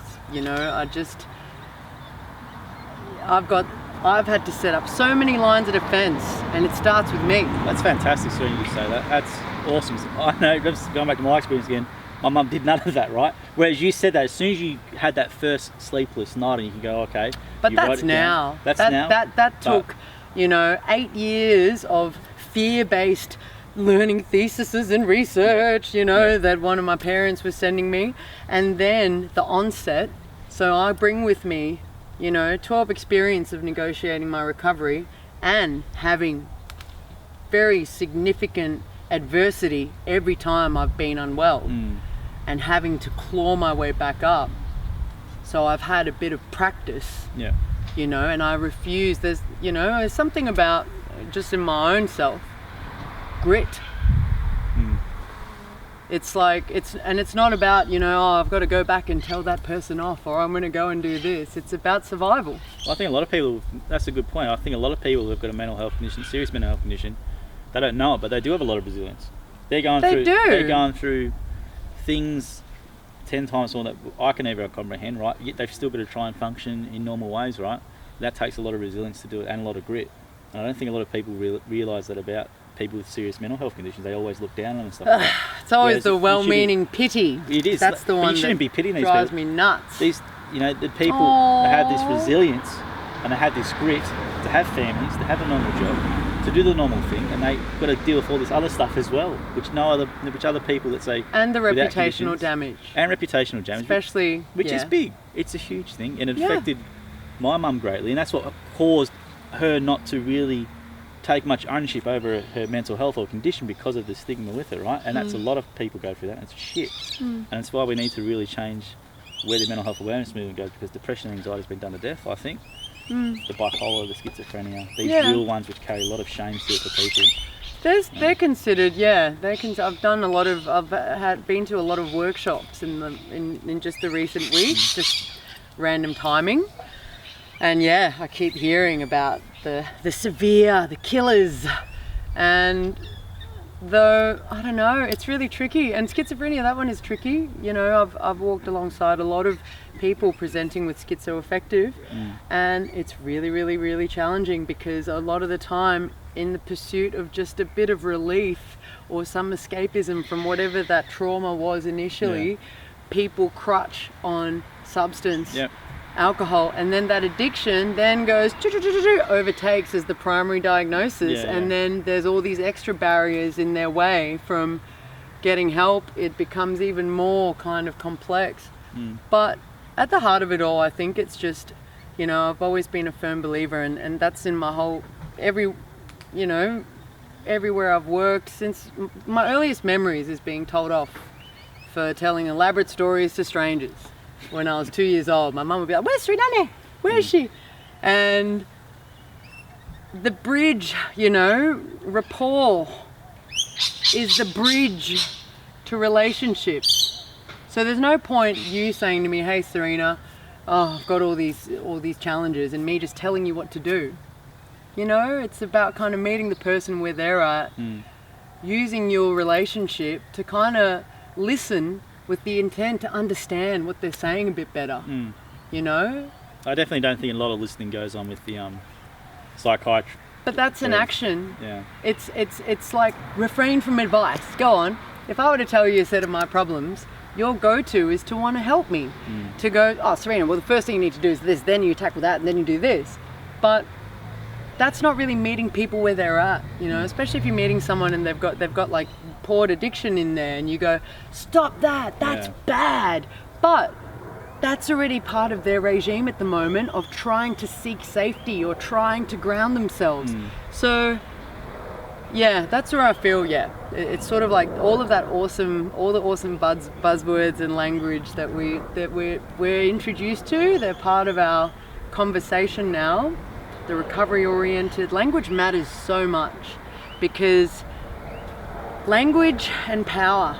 I've had to set up so many lines of defense, and it starts with me. That's fantastic, so you say that. That's awesome. I know, just going back to my experience again, my mum did none of that, right? Whereas you said that as soon as you had that first sleepless night, and you can go, okay. But that's now. That took, 8 years of fear-based learning theses and research, that one of my parents was sending me, and then the onset. So I bring with me 12 experience of negotiating my recovery and having very significant adversity every time I've been unwell. and having to claw my way back up. So I've had a bit of practice, Yeah. you know, and I refuse. There's something about just in my own self, grit. It's like, it's not about, I've got to go back and tell that person off, or I'm going to go and do this. It's about survival. Well, I think a lot of people, that's a good point. I think a lot of people who've got a mental health condition, serious mental health condition, they don't know it, but they do have a lot of resilience. They're going through things 10 times more that I can ever comprehend, right? Yet they've still got to try and function in normal ways, right? That takes a lot of resilience to do it, and a lot of grit. And I don't think a lot of people realise that about people with serious mental health conditions. They always look down on and stuff like that. It's always the well-meaning pity. It is. That's the one you shouldn't be pitying these drives people. me nuts. These, the people that have this resilience and they have this grit to have families, to have a normal job, to do the normal thing, and they've got to deal with all this other stuff as well, which other people that say, and the reputational damage, especially, which is big. It's a huge thing, and it affected my mum greatly, and that's what caused her not to really take much ownership over her mental health or condition because of the stigma with it, right? And that's a lot of people go through that, and it's shit. And it's why we need to really change where the mental health awareness movement goes, because depression and anxiety has been done to death, I think. The bipolar, the schizophrenia, these real ones which carry a lot of shame to it for people. They're considered, I've done a lot of, been to a lot of workshops in just the recent weeks, just random timing. And I keep hearing about the severe, the killers. And though, I don't know, it's really tricky. And schizophrenia, that one is tricky. I've walked alongside a lot of people presenting with schizoaffective, and it's really, really, really challenging, because a lot of the time, in the pursuit of just a bit of relief or some escapism from whatever that trauma was initially, people crutch on substance. Alcohol, and then that addiction then goes overtakes as the primary diagnosis, and then there's all these extra barriers in their way from getting help. It becomes even more kind of complex. But at the heart of it all, I think it's just, I've always been a firm believer, and that's in my whole everywhere I've worked. Since my earliest memories is being told off for telling elaborate stories to strangers. When I was 2 years old, my mum would be like, "Where's Serena? Where is she?" And the bridge, rapport is the bridge to relationships. So there's no point you saying to me, "Hey Serena, I've got all these challenges," and me just telling you what to do. It's about kind of meeting the person where they're at, using your relationship to kind of listen with the intent to understand what they're saying a bit better. I definitely don't think a lot of listening goes on with the psychiatry. But that's an action. Yeah. It's like refrain from advice. Go on. If I were to tell you a set of my problems, your go-to is to want to help me. To go, "Oh, Serena, well, the first thing you need to do is this, then you tackle that, and then you do this." But that's not really meeting people where they're at, especially if you're meeting someone and they've got like poured addiction in there, and you go, "Stop that, that's bad." But that's already part of their regime at the moment of trying to seek safety or trying to ground themselves. So that's where I feel, it's sort of like all the awesome buzzwords and language that we're introduced to, they're part of our conversation now. The recovery-oriented language matters so much, because language and power,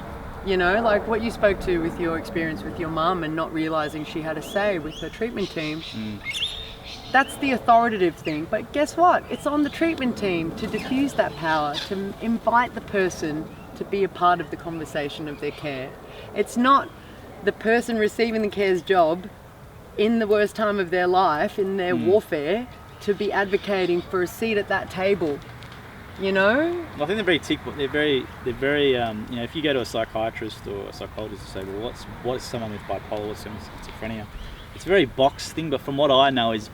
like what you spoke to with your experience with your mum and not realizing she had a say with her treatment team. That's the authoritative thing, but guess what? It's on the treatment team to diffuse that power, to invite the person to be a part of the conversation of their care. It's not the person receiving the care's job in the worst time of their life, in their warfare, to be advocating for a seat at that table. I think they're very if you go to a psychiatrist or a psychologist and say, "Well, what is someone with bipolar, what's someone with schizophrenia?" It's a very box thing, but from what I know is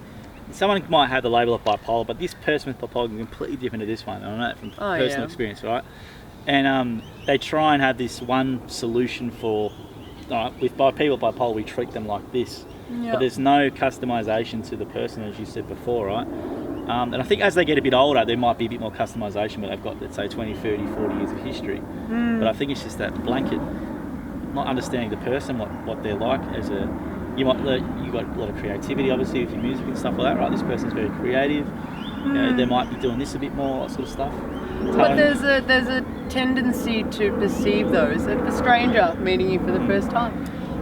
someone might have the label of bipolar, but this person with bipolar is completely different to this one. I know that from personal experience, right? And they try and have this one solution for, with people with bipolar, we treat them like this. But there's no customization to the person, as you said before, right? And I think as they get a bit older, there might be a bit more customization, but they've got, let's say, 20, 30, 40 years of history. But I think it's just that blanket not understanding the person, what they're like as a. You got a lot of creativity, obviously, with your music and stuff like that, right? This person's very creative. You know, they might be doing this a bit more, that sort of stuff. But there's a tendency to perceive those. If a stranger meeting you for the first time,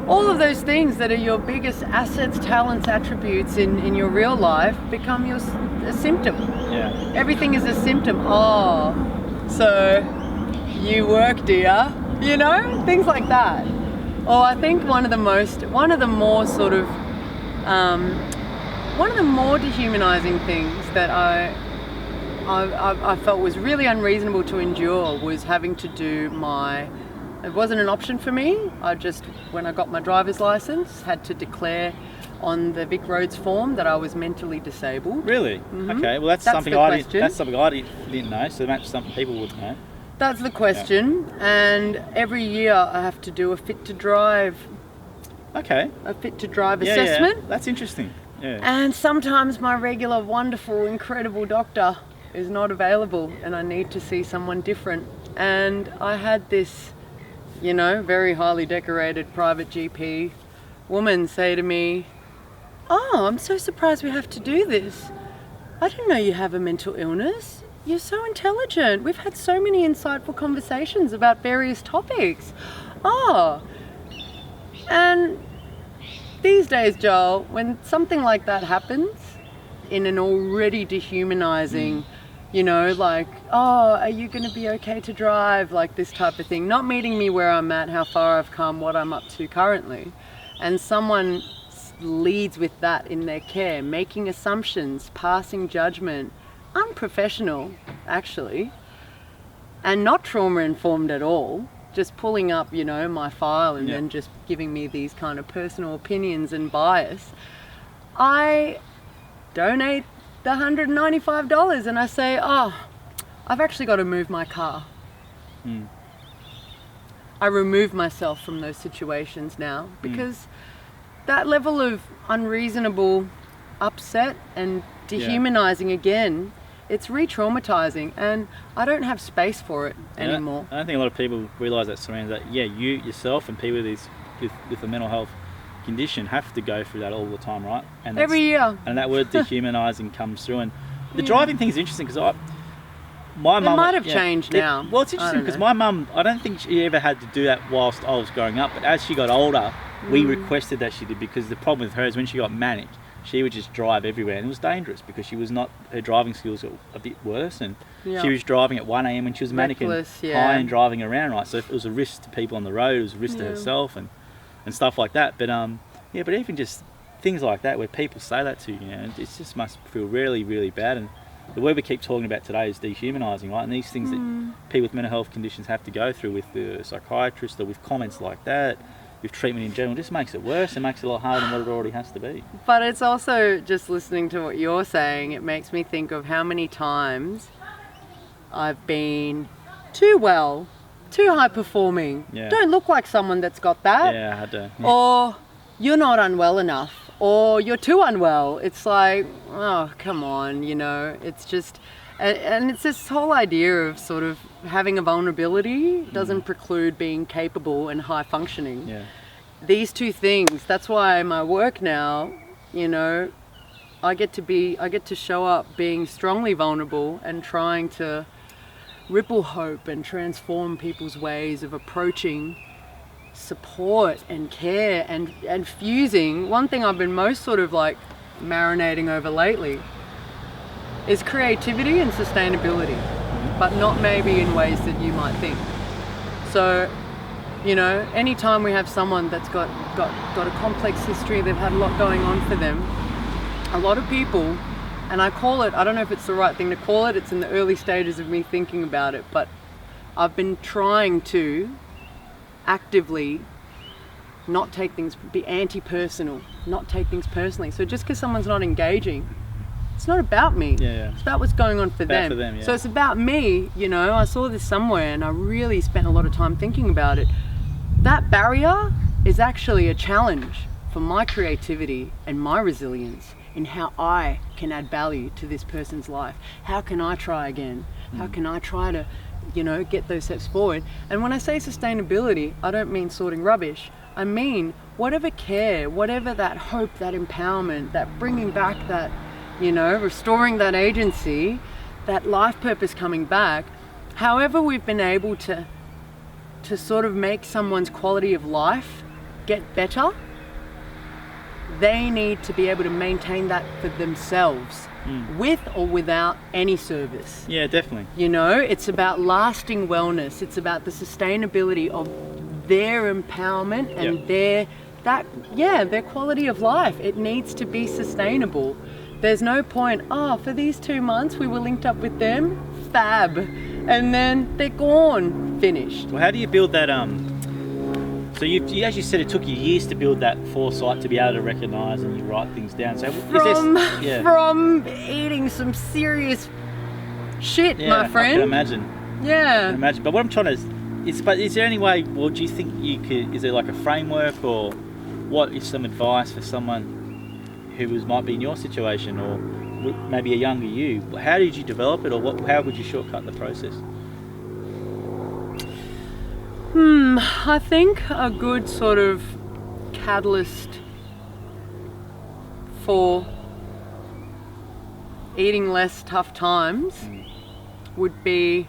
all of those things that are your biggest assets, talents, attributes in your real life become a symptom. Yeah. Everything is a symptom. Oh, so you work, dear. You know, things like that. Or I think one of the more dehumanizing things that I felt was really unreasonable to endure was having to do it wasn't an option for me. When I got my driver's license, had to declare on the Vic Roads form that I was mentally disabled. Really? Mm-hmm. Okay. Well, that's something I didn't know. So that's something people would know. That's the question. Yeah. And every year I have to do a fit to drive. Okay. A fit to drive assessment. Yeah. That's interesting. Yeah. And sometimes my regular, wonderful, incredible doctor is not available, and I need to see someone different. And I had this, very highly decorated private GP woman say to me, "Oh, I'm so surprised we have to do this. I didn't know you have a mental illness. You're so intelligent. We've had so many insightful conversations about various topics." Oh, and these days, Joel, when something like that happens in an already dehumanizing, like, "Oh, are you going to be okay to drive?" Like this type of thing, not meeting me where I'm at, how far I've come, what I'm up to currently, and someone leads with that in their care, making assumptions, passing judgment, unprofessional, actually, and not trauma-informed at all, just pulling up, my file and then just giving me these kind of personal opinions and bias. I donate the $195 and I say, "Oh, I've actually got to move my car." I remove myself from those situations now because that level of unreasonable upset and dehumanizing again, it's re-traumatizing, and I don't have space for it anymore. I don't think a lot of people realise that, Serena, that you yourself and people with a mental health condition have to go through that all the time, right? And every year. And that word dehumanising comes through. And the driving thing is interesting because my mum... It might have changed now. Well, it's interesting because my mum, I don't think she ever had to do that whilst I was growing up, but as she got older, we requested that she did, because the problem with her is when she got manic, she would just drive everywhere, and it was dangerous because her driving skills were a bit worse, and she was driving at 1 a.m. when she was manic and high and driving around, right? So it was a risk to people on the road, it was a risk to herself and stuff like that. But but even just things like that where people say that to you, it just must feel really, really bad. And the word we keep talking about today is dehumanising, right? And these things that people with mental health conditions have to go through with the psychiatrist or with comments like that, with treatment in general, just makes it worse and makes it a lot harder than what it already has to be. But it's also, just listening to what you're saying, it makes me think of how many times I've been too well, too high performing, don't look like someone that's got that, I do. Or you're not unwell enough, or you're too unwell. It's like, oh, come on, it's just, and it's this whole idea of sort of having a vulnerability doesn't preclude being capable and high functioning. These two things, that's why my work now, I get to show up being strongly vulnerable and trying to ripple hope and transform people's ways of approaching support and care and fusing. One thing I've been most sort of like marinating over lately is creativity and sustainability, but not maybe in ways that you might think. So, anytime we have someone that's got a complex history, they've had a lot going on for them, a lot of people, and I don't know if it's the right thing to call it, it's in the early stages of me thinking about it, but I've been trying to actively not take things, be anti-personal, not take things personally. So just because someone's not engaging, it's not about me. It's about what's going on for them. So it's about me, I saw this somewhere and I really spent a lot of time thinking about it. That barrier is actually a challenge for my creativity and my resilience in how I can add value to this person's life. How can I try again? How can I try to get those steps forward. And when I say sustainability, I don't mean sorting rubbish. I mean whatever care, whatever that hope, that empowerment, that bringing back that, restoring that agency, that life purpose coming back. However we've been able to sort of make someone's quality of life get better, they need to be able to maintain that for themselves, with or without any service. Yeah, definitely. It's about lasting wellness. It's about the sustainability of their empowerment and their quality of life. It needs to be sustainable. There's no point, for these 2 months we were linked up with them, fab, and then they're gone, finished. Well, how do you build that? So you, as you said, it took you years to build that foresight to be able to recognise and you write things down. So from eating some serious shit, my friend. I can imagine. Yeah. I can imagine. But what I'm trying to is there any way? Well, do you think you could? Is there like a framework, or what is some advice for someone who might be in your situation, or maybe a younger you? How did you develop it, or how would you shortcut the process? I think a good sort of catalyst for eating less tough times would be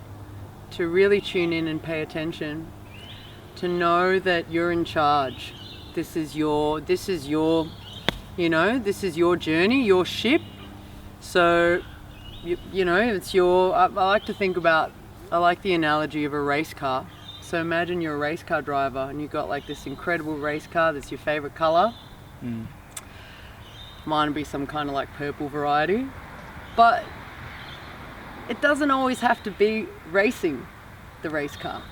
to really tune in and pay attention, to know that you're in charge. This is your journey, your ship. So, it's I like the analogy of a race car. So imagine you're a race car driver and you've got like this incredible race car that's your favorite color. Mine would be some kind of like purple variety. But it doesn't always have to be racing the race car.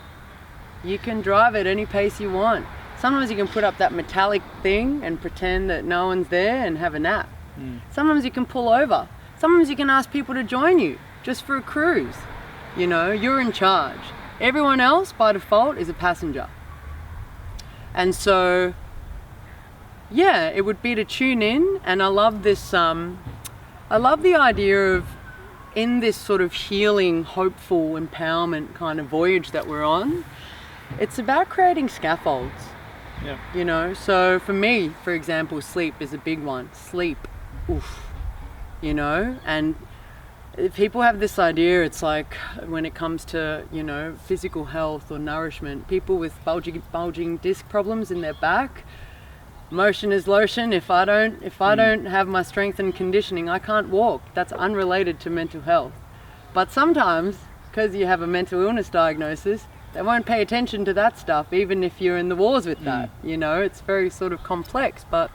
You can drive at any pace you want. Sometimes you can put up that metallic thing and pretend that no one's there and have a nap. Sometimes you can pull over. Sometimes you can ask people to join you just for a cruise. You're in charge. Everyone else, by default, is a passenger. And so, it would be to tune in. And I love this, I love the idea of, in this sort of healing, hopeful, empowerment kind of voyage that we're on, it's about creating scaffolds. Yeah. So for me, for example, sleep is a big one. Sleep, and people have this idea, it's like when it comes to, physical health or nourishment, people with bulging disc problems in their back, motion is lotion. If I don't have my strength and conditioning, I can't walk. That's unrelated to mental health. But sometimes, because you have a mental illness diagnosis, they won't pay attention to that stuff, even if you're in the wars with that. It's very sort of complex, but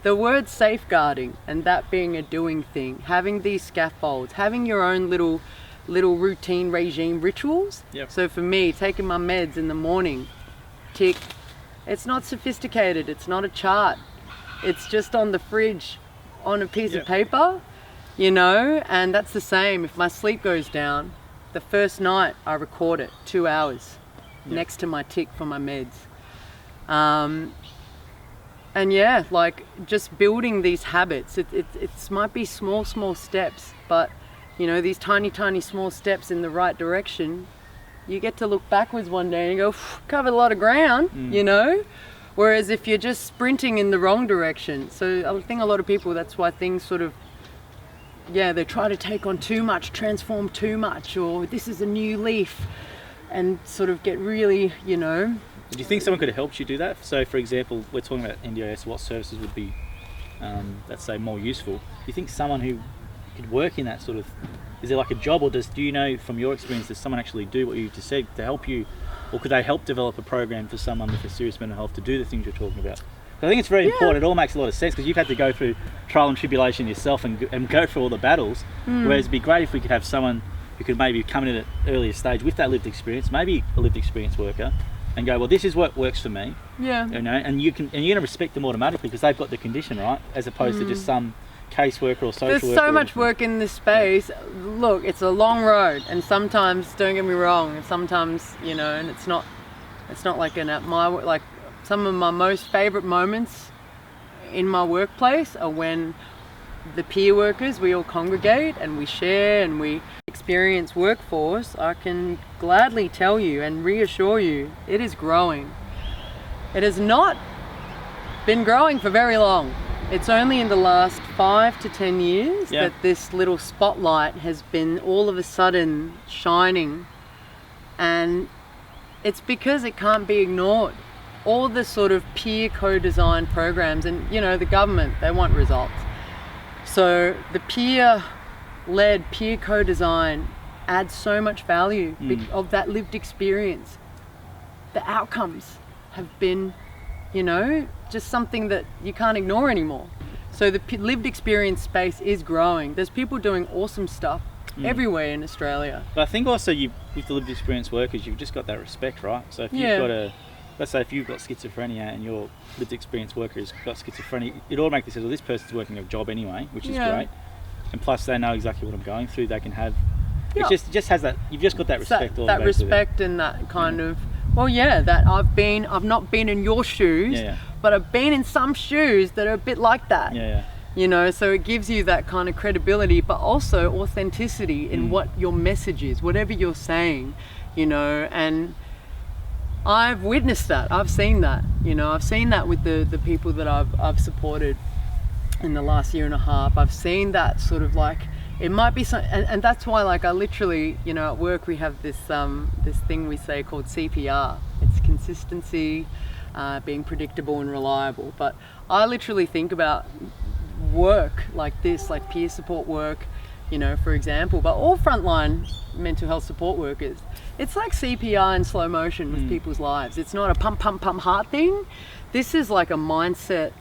the word safeguarding and that being a doing thing, having these scaffolds, having your own little routine regime rituals. Yep. So for me, taking my meds in the morning, tick. It's not sophisticated, it's not a chart. It's just on the fridge on a piece of paper, and that's the same. If my sleep goes down, the first night I record it, 2 hours next to my tick for my meds. And just building these habits, it might be small steps, but these tiny small steps in the right direction, you get to look backwards one day and you go, covered a lot of ground, whereas if you're just sprinting in the wrong direction. So I think a lot of people, that's why things sort of, they try to take on too much, transform too much, or this is a new leaf, and sort of get really, Do you think someone could have helped you do that? So, for example, we're talking about NDIS, what services would be, let's say, more useful. Do you think someone who could work in that sort of, is there like a job, or do you know from your experience, does someone actually do what you just said to help you, or could they help develop a program for someone with a serious mental health to do the things you're talking about? I think it's very important. It all makes a lot of sense because you've had to go through trial and tribulation yourself and go through all the battles. Whereas it'd be great if we could have someone who could maybe come in at an earlier stage with that lived experience, maybe a lived experience worker, and go, well, this is what works for me. Yeah. And you're going to respect them automatically because they've got the condition, right? As opposed to just some caseworker or social worker. There's so much work in this space. Yeah. Look, it's a long road, and sometimes, don't get me wrong, sometimes, and it's not like some of my most favorite moments in my workplace are when the peer workers, we all congregate and we share and we experience workforce, I can gladly tell you and reassure you, it is growing. It has not been growing for very long. It's only in the last 5 to 10 years that this little spotlight has been all of a sudden shining, and it's because it can't be ignored. All the sort of peer co-designed programs, and the government, they want results. So the peer-led, peer co-design adds so much value of that lived experience. The outcomes have been, just something that you can't ignore anymore. So the lived experience space is growing. There's people doing awesome stuff everywhere in Australia. But I think also with the lived experience workers, you've just got that respect, right? So if you've got let's say if you've got schizophrenia and your lived experience worker has got schizophrenia, it automatically says, well, this person's working a job anyway, which is great. And plus they know exactly what I'm going through. They can have, it just has that, you've just got that respect. That respect and that kind of, that I've not been in your shoes, but I've been in some shoes that are a bit like that. So it gives you that kind of credibility, but also authenticity in what your message is, whatever you're saying, and I've witnessed that. I've seen that. I've seen that with the people that I've supported in the last year and a half. I've seen that sort of like, it might be some, and that's why I literally, at work we have this thing we say called CPR. It's consistency, being predictable and reliable. But I literally think about work like this, like peer support work, for example, but all frontline mental health support workers, it's like CPR in slow motion with people's lives. It's not a pump, pump, pump heart thing. This is like a mindset,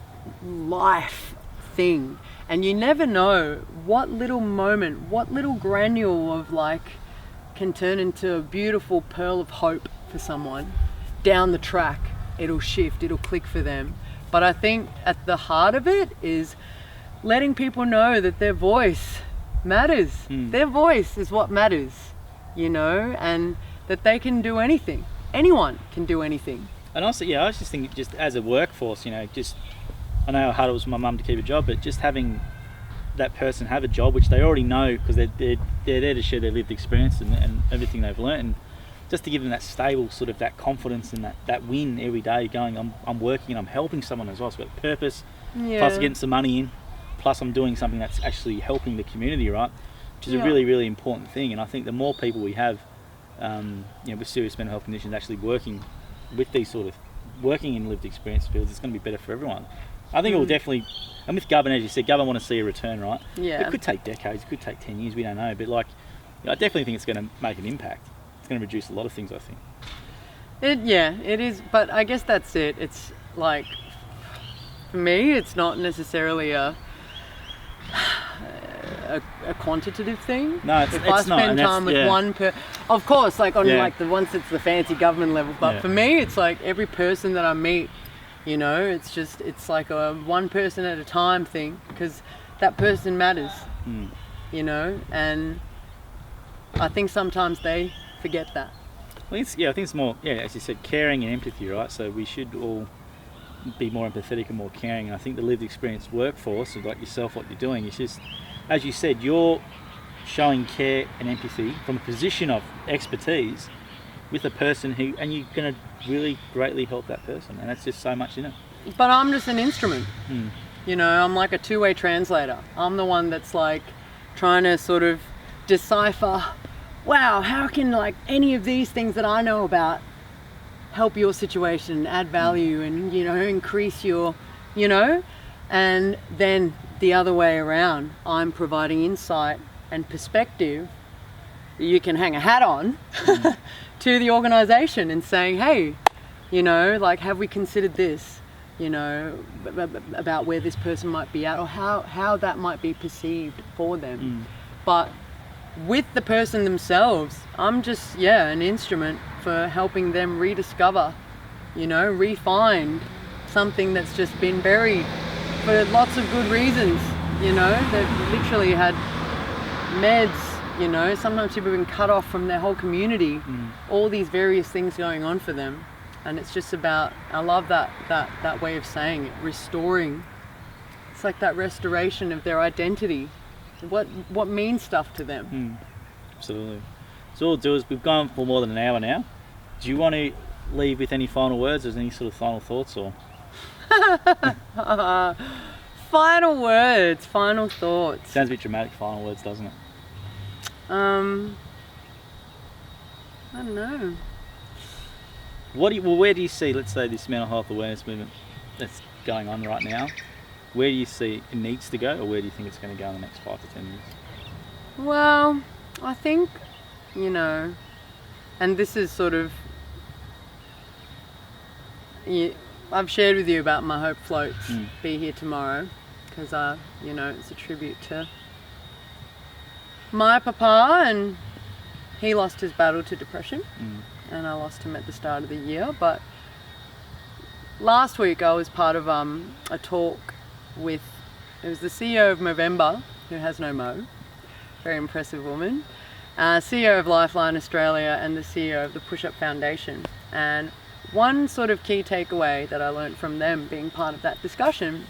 life thing. And you never know what little moment, what little granule of can turn into a beautiful pearl of hope for someone. Down the track, it'll shift, it'll click for them. But I think at the heart of it is letting people know that their voice matters. Their voice is what matters, and that they can do anything. Anyone can do anything. And also, I was just thinking, just as a workforce, I know how hard it was for my mum to keep a job, but just having that person have a job, which they already know because they're there to share their lived experience and everything they've learnt, and just to give them that stable sort of that confidence and that win every day, going, I'm working and I'm helping someone as well. So I've got purpose, plus getting some money in, plus I'm doing something that's actually helping the community, right? Which is a really, really important thing. And I think the more people we have, with serious mental health conditions actually working with these sort of, working in lived experience fields, it's going to be better for everyone. I think it will definitely, and with government, as you said, government want to see a return, right? It could take decades, it could take 10 years, we don't know. But I definitely think it's going to make an impact. It's going to reduce a lot of things, I think. It is, but I guess that's it. It's like, for me, it's not necessarily a quantitative thing. No, it's if not. I spend time with one of course, the once it's the fancy government level, but for me, it's like every person that I meet, it's like a one person at a time thing, because that person matters, and I think sometimes they forget that. I think it's more, as you said, caring and empathy, right? So we should all be more empathetic and more caring. And I think the lived experience workforce, like yourself, what you're doing, is just, as you said, you're showing care and empathy from a position of expertise with a person and you're going to really greatly help that person. And that's just so much in it. But I'm just an instrument. I'm like a two-way translator. I'm the one that's trying to sort of decipher, wow, how can any of these things that I know about help your situation, add value, and increase your, and then the other way around, I'm providing insight and perspective that you can hang a hat on to the organisation and saying, hey, have we considered this, about where this person might be at, or how that might be perceived for them. But with the person themselves, I'm just, an instrument for helping them rediscover, refine something that's just been buried for lots of good reasons. They've literally had meds, sometimes people have been cut off from their whole community, all these various things going on for them. And it's just about, I love that way of saying it, restoring. It's like that restoration of their identity. What means stuff to them. Absolutely. So all we'll do is we've gone for more than an hour now. Do you want to leave with any final words? Or any sort of final thoughts or? Final words, final thoughts. Sounds a bit dramatic. Final words, doesn't it? I don't know. Where do you see, let's say, this mental health awareness movement that's going on right now? Where do you see it needs to go, or where do you think it's going to go in the next 5 to 10 years? Well, I think, and this is sort of, I've shared with you about my Hope Floats, Be Here Tomorrow, because, it's a tribute to my papa, and he lost his battle to depression, and I lost him at the start of the year. But last week I was part of a talk with, it was the CEO of Movember, who has no mo, very impressive woman, CEO of Lifeline Australia, and the CEO of the Push Up Foundation. And one sort of key takeaway that I learned from them being part of that discussion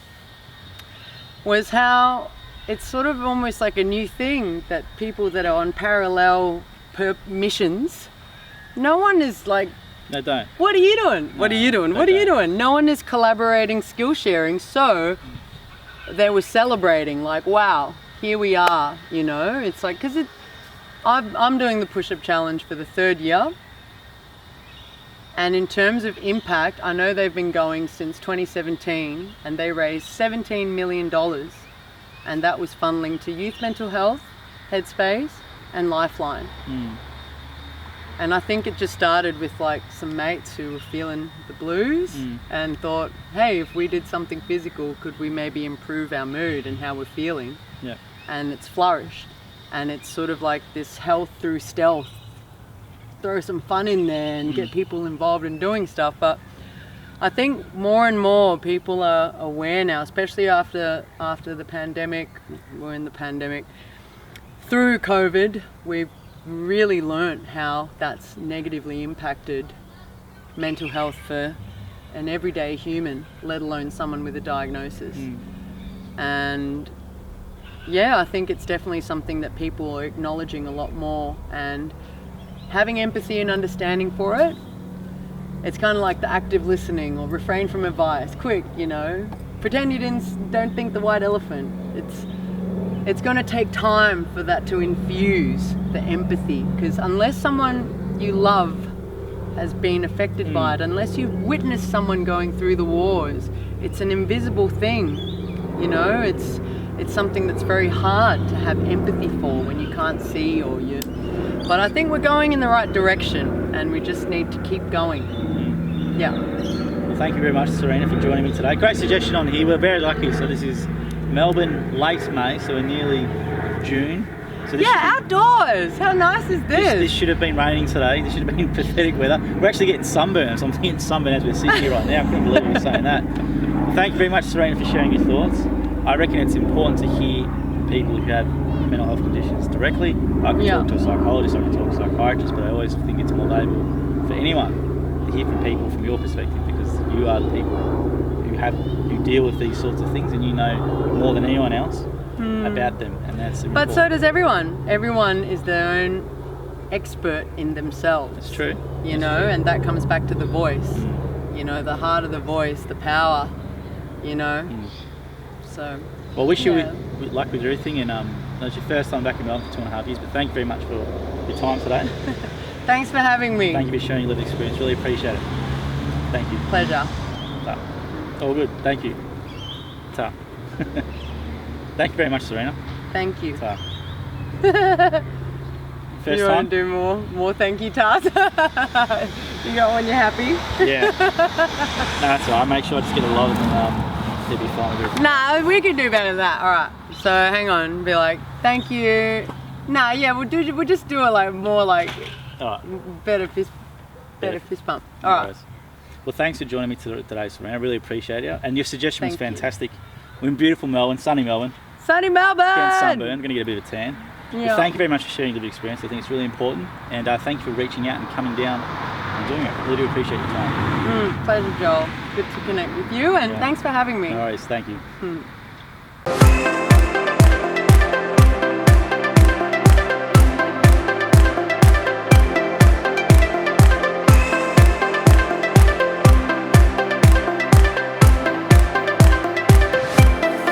was how it's sort of almost like a new thing that people that are on parallel missions, no one is like, No, don't. what are you doing? What are you doing? What are you doing? No one is collaborating, skill sharing. So they were celebrating, like, wow, here we are, It's like, because I'm doing the push-up challenge for the 3rd year. And in terms of impact, I know they've been going since 2017, and they raised $17 million. And that was funneling to youth mental health, Headspace, and Lifeline. And I think it just started with like some mates who were feeling the blues and thought, hey, if we did something physical, could we maybe improve our mood and how we're feeling? Yeah. And it's flourished. And it's sort of like this health through stealth. Throw some fun in there and get people involved in doing stuff. But I think more and more people are aware now, especially after the pandemic. We're in the pandemic. Through COVID, we've really learnt how that's negatively impacted mental health for an everyday human, let alone someone with a diagnosis. And yeah, I think it's definitely something that people are acknowledging a lot more and having empathy and understanding for it. It's kind of like the active listening or refrain from advice. Quick, pretend you don't think the white elephant. It's going to take time for that to infuse the empathy, because unless someone you love has been affected by it, unless you've witnessed someone going through the wars, it's an invisible thing. It's something that's very hard to have empathy for when you can't see or you. But I think we're going in the right direction, and we just need to keep going. Yeah. Well, thank you very much, Serena, for joining me today. Great suggestion on here. We're very lucky. So this is Melbourne, late May, so we're nearly June. So this outdoors. How nice is this? This should have been raining today. This should have been pathetic weather. We're actually getting sunburns. I'm getting sunburned as we're sitting here right now. I couldn't believe you saying that. Thank you very much, Serena, for sharing your thoughts. I reckon it's important to hear people who have mental health conditions directly. I can talk to a psychologist, I can talk to a psychiatrist, but I always think it's more valuable for anyone to hear from people from your perspective, because you are the people who deal with these sorts of things, and you know more than anyone else about them, and that's important. But so does everyone. Everyone is their own expert in themselves. It's true. And that comes back to the voice. The heart of the voice, the power. So. Well, wish you luck with everything, and it's your first time back in Melbourne for 2.5 years, but thank you very much for your time today. Thanks for having me. Thank you for sharing your lived experience. Really appreciate it. Thank you. Pleasure. Ta. All good. Thank you. Ta. Thank you very much, Serena. Thank you. Ta. First you want to do more thank you tasks? You got when you're happy? Yeah. No, that's all right. I make sure I just get a lot of them. They'll be fine with it. Nah, we can do better than that. All right. So hang on. Be like, thank you. Nah, yeah, we'll just do it like more like better fist bump. All right. Well, thanks for joining me today, Serena. I really appreciate it. And your suggestion was fantastic. We're in beautiful Melbourne, sunny Melbourne. Sunny Melbourne! Getting sunburned, I'm going to get a bit of a tan. Yeah. Well, thank you very much for sharing your experience. I think it's really important. And thank you for reaching out and coming down and doing it. I really do appreciate your time. Pleasure, Joel. Good to connect with you, and thanks for having me. No worries, thank you.